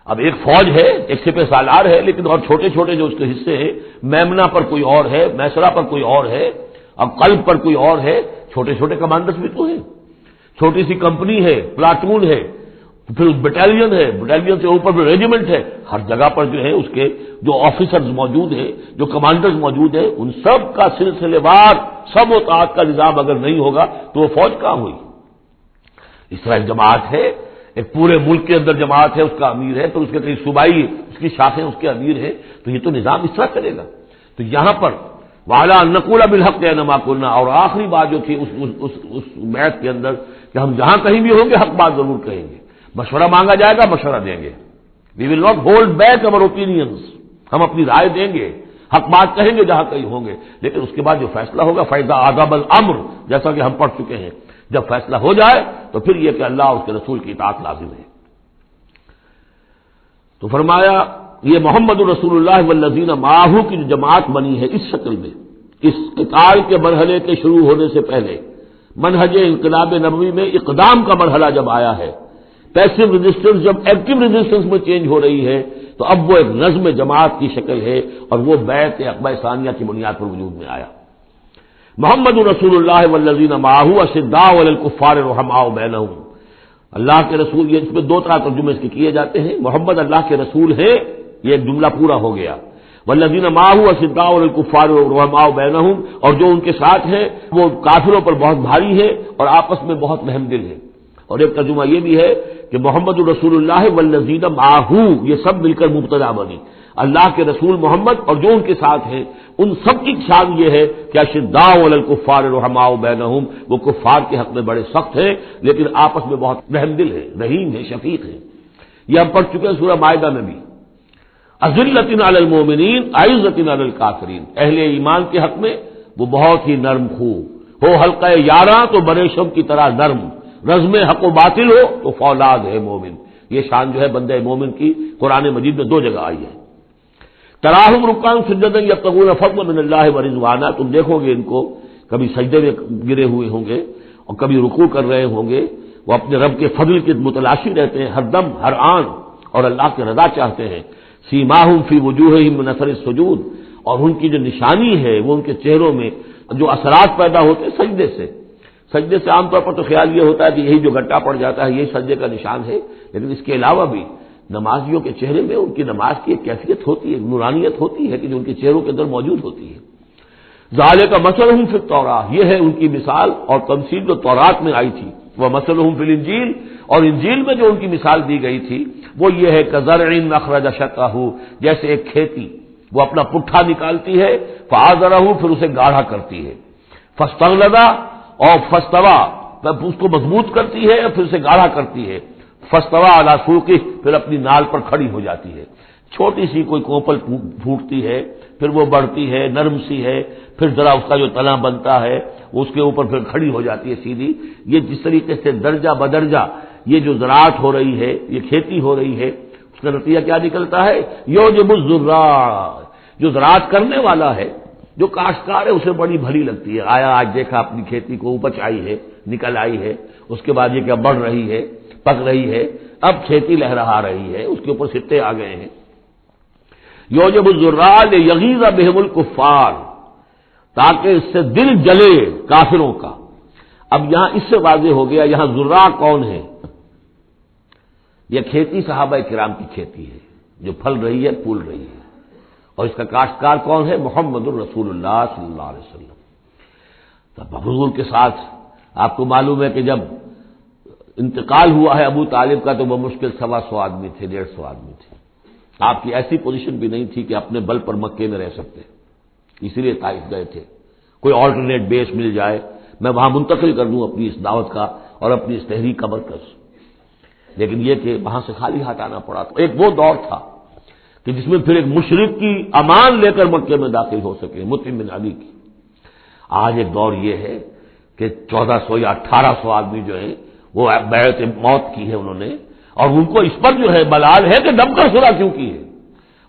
اب ایک فوج ہے، ایک سپہ سالار ہے، لیکن اور چھوٹے چھوٹے جو اس کے حصے ہیں، میمنہ پر کوئی اور ہے، میسرہ پر کوئی اور ہے، اب قلب پر کوئی اور ہے، چھوٹے چھوٹے کمانڈرز بھی تو ہیں، چھوٹی سی کمپنی ہے، پلاٹون ہے، پھر بٹالین ہے، بٹالین سے اوپر پھر ریجیمنٹ ہے، ہر جگہ پر جو ہے اس کے جو آفیسرز موجود ہیں، جو کمانڈرز موجود ہیں، ان سب کا سلسلے وار سب و طاعت کا نظام اگر نہیں ہوگا تو وہ فوج کہاں ہوئی؟ اس طرح ایک جماعت ہے، ایک پورے ملک کے اندر جماعت ہے، اس کا امیر ہے، تو اس کے کئی صوبائی اس کی شاخیں اس کے امیر ہیں، تو یہ تو نظام اس طرح چلے گا۔ تو یہاں پر وعلی ان نقول بالحق اینما کنا، اور آخری بات جو تھی اس بیعت کے اندر کہ ہم جہاں کہیں بھی ہوں گے حق بات ضرور کہیں گے، مشورہ مانگا جائے گا مشورہ دیں گے، we will not hold back over opinions, ہم اپنی رائے دیں گے، حق بات کہیں گے جہاں کہیں ہوں گے، لیکن اس کے بعد جو فیصلہ ہوگا فیضا عذاب الامر، جیسا کہ ہم پڑھ چکے ہیں، جب فیصلہ ہو جائے تو پھر یہ کہ اللہ اور اس کے رسول کی اطاعت لازم ہے۔ تو فرمایا یہ محمد رسول اللہ والذین معہ کی جو جماعت بنی ہے اس شکل میں، اس قتال کے مرحلے کے شروع ہونے سے پہلے منہج انقلاب نبوی میں اقدام کا مرحلہ جب آیا ہے، پیسو ریزسٹنس جب ایکٹیو ریزسٹنس میں چینج ہو رہی ہے، تو اب وہ ایک نظم جماعت کی شکل ہے، اور وہ بیعت عقبہ ثانیہ کی بنیاد پر وجود میں آیا۔ محمد رسول اللہ والذین معہ اشداء علی الکفار رحماء بینہم، اللہ کے رسول، یہ اس میں دو طرح ترجمے اس کے کیے جاتے ہیں، محمد اللہ کے رسول ہیں، یہ ایک جملہ پورا ہو گیا، والذین معہ اشداء علی الکفار رحماء بینہم، اور جو ان کے ساتھ ہیں وہ کافروں پر بہت بھاری ہے اور آپس میں بہت رحم دل ہے۔ اور ایک ترجمہ یہ بھی ہے کہ محمد رسول اللہ والذین معہ، یہ سب مل کر مبتدا بنی، اللہ کے رسول محمد اور جو ان کے ساتھ ہیں ان سب کی شان یہ ہے کہ اشداء علی الکفار رحماء بینہم، وہ کفار کے حق میں بڑے سخت ہیں لیکن آپس میں بہت رحم دل ہے، رحیم ہے، شفیق ہے۔ یہ ہم پڑھ چکے ہیں سورہ مائدہ میں بھی، اذلۃ علی المؤمنین اعزۃ علی الکافرین، اہل ایمان کے حق میں وہ بہت ہی نرم خو ہو، حلقہ یاراں تو برے شم کی طرح نرم، رزم حق و باطل ہو تو فولاد ہے مومن۔ یہ شان جو ہے بندہ مومن کی قرآن مجید میں دو جگہ آئی ہے۔ تراہم رکعا سجدا یبتغون فضلا من اللہ ورضوانا، تم دیکھو گے ان کو کبھی سجدے میں گرے ہوئے ہوں گے اور کبھی رکوع کر رہے ہوں گے، وہ اپنے رب کے فضل کے متلاشی رہتے ہیں ہر دم ہر آن، اور اللہ کی رضا چاہتے ہیں۔ سیماہم فی وجوہہم من اثر السجود، اور ان کی جو نشانی ہے وہ ان کے چہروں میں جو اثرات پیدا ہوتے ہیں سجدے سے۔ سجدے سے عام طور پر تو خیال یہ ہوتا ہے کہ یہی جو گھٹا پڑ جاتا ہے یہی سجدے کا نشان ہے، لیکن اس کے علاوہ بھی نمازیوں کے چہرے میں ان کی نماز کی ایک کیفیت ہوتی ہے، نورانیت ہوتی ہے کہ جو ان کے چہروں کے اندر موجود ہوتی ہے۔ ذالک مثلہم فی التوراۃ، یہ ہے ان کی مثال اور تمثیل جو تورات میں آئی تھی، وہ مثلہم فی الانجیل، اور انجیل میں جو ان کی مثال دی گئی تھی وہ یہ ہے کہ زرع اخرج شطأہ، جیسے ایک کھیتی وہ اپنا پٹھا نکالتی ہے، فآزرہ، پھر اسے گاڑھا کرتی ہے، فاستغلظ، اور فاستوى، اس کو مضبوط کرتی ہے اور پھر اسے گاڑھا کرتی ہے، فاستوى علی سوقہ، پھر اپنی نال پر کھڑی ہو جاتی ہے۔ چھوٹی سی کوئی کوپل پھوٹتی ہے، پھر وہ بڑھتی ہے، نرم سی ہے، پھر ذرا اس کا جو تنا بنتا ہے وہ اس کے اوپر پھر کھڑی ہو جاتی ہے سیدھی۔ یہ جس طریقے سے درجہ بدرجہ یہ جو زراعت ہو رہی ہے، یہ کھیتی ہو رہی ہے، اس کا نتیجہ کیا نکلتا ہے؟ یعجب الزراع، جو زراعت کرنے والا ہے، جو کاشتکار ہے اسے بڑی بھلی لگتی ہے، آیا آج دیکھا اپنی کھیتی کو اپج آئی ہے، نکل آئی ہے، اس کے بعد یہ کیا بڑھ رہی ہے، پک رہی ہے، اب کھیتی لہرا رہی ہے، اس کے اوپر سٹے آ گئے ہیں۔ یعجب الزراع لیغیظ بہم الکفار، تاکہ اس سے دل جلے کافروں کا۔ اب یہاں اس سے واضح ہو گیا یہاں زراع کون ہے؟ یہ کھیتی صحابہ کرام کی کھیتی ہے جو پھل رہی ہے، پھول رہی ہے، اور اس کا کاشتکار کون ہے؟ محمد الرسول اللہ صلی اللہ علیہ وسلم۔ حضور کے ساتھ آپ کو معلوم ہے کہ جب انتقال ہوا ہے ابو طالب کا تو وہ مشکل 125 آدمی تھے، 150 آدمی تھے. آپ کی ایسی پوزیشن بھی نہیں تھی کہ اپنے بل پر مکے میں رہ سکتے، اسی لیے طائف گئے تھے. کوئی آلٹرنیٹ بیس مل جائے میں وہاں منتقل کر دوں اپنی اس دعوت کا اور اپنی اس تحریک کا مرکز. لیکن یہ کہ وہاں سے خالی ہاتھ آنا پڑا. تو ایک وہ دور تھا کہ جس میں پھر ایک مشرک کی امان لے کر مکے میں داخل ہو سکے، مطعم بن عدی کی. آج ایک دور یہ ہے کہ 1400 یا 1800 آدمی جو ہیں وہ بیعت موت کی ہے انہوں نے، اور ان کو اس پر جو ہے ملال ہے کہ دم کر صلح کیوں کی ہے.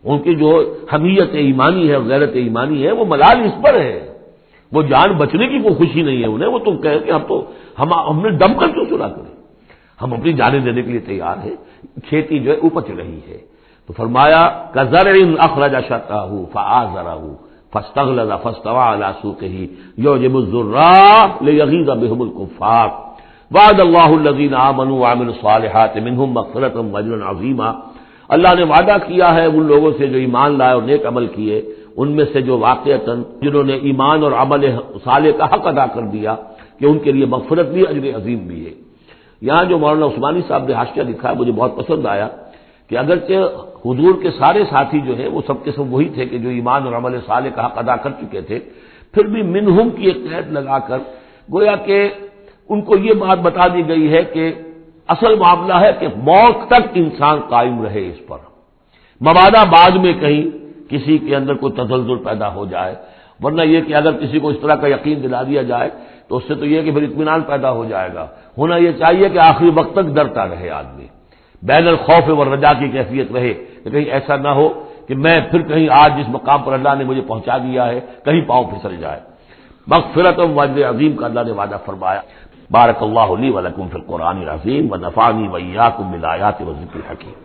ان کی جو حمیت ایمانی ہے، غیرت ایمانی ہے، وہ ملال اس پر ہے. وہ جان بچنے کی کوئی خوشی نہیں ہے انہیں. وہ تو کہے کہ ہم نے دم کر کیوں صلح کرے، ہم اپنی جانیں دینے کے لیے تیار ہیں. کھیتی جو ہے اپج رہی ہے. تو فرمایا کزرع اخرج شطأہ فآزرہ فاستغلظ فاستوى على سوقه يعجب الزراع ليغيظ بهم الكفار وعد الله الذين آمنوا وعملوا الصالحات منهم مغفرة واجرا عظيما. اللہ نے وعدہ کیا ہے ان لوگوں سے جو ایمان لائے اور نیک عمل کیے، ان میں سے جو واقعتاً جنہوں نے ایمان اور عمل صالح کا حق ادا کر دیا کہ ان کے لیے مغفرت بھی، اجر عظیم بھی ہے. یہاں جو مولانا عثمانی صاحب نے حاشیہ لکھا ہے مجھے بہت پسند آیا کہ اگرچہ حضور کے سارے ساتھی جو ہیں وہ سب کے سب وہی تھے کہ جو ایمان اور عمل صالح کا حق ادا کر چکے تھے، پھر بھی منہم کی ایک قید لگا کر گویا کہ ان کو یہ بات بتا دی گئی ہے کہ اصل معاملہ ہے کہ موت تک انسان قائم رہے اس پر، مبادا بعد میں کہیں کسی کے اندر کوئی تزلزل پیدا ہو جائے. ورنہ یہ کہ اگر کسی کو اس طرح کا یقین دلا دیا جائے تو اس سے تو یہ کہ پھر اطمینان پیدا ہو جائے گا. ہونا یہ چاہیے کہ آخری وقت تک ڈرتا رہے آدمی، بین الخوف والرجا کی کیفیت رہے کہ کہیں ایسا نہ ہو کہ میں پھر کہیں آج جس مقام پر اللہ نے مجھے پہنچا دیا ہے کہیں پاؤں پھسل جائے. مغفرت و اجر عظیم کا اللہ نے وعدہ فرمایا. بارک اللہ لی و لکم فی القرآن العظیم و نفعنی و ایاکم بالآیات و ذکر الحکیم.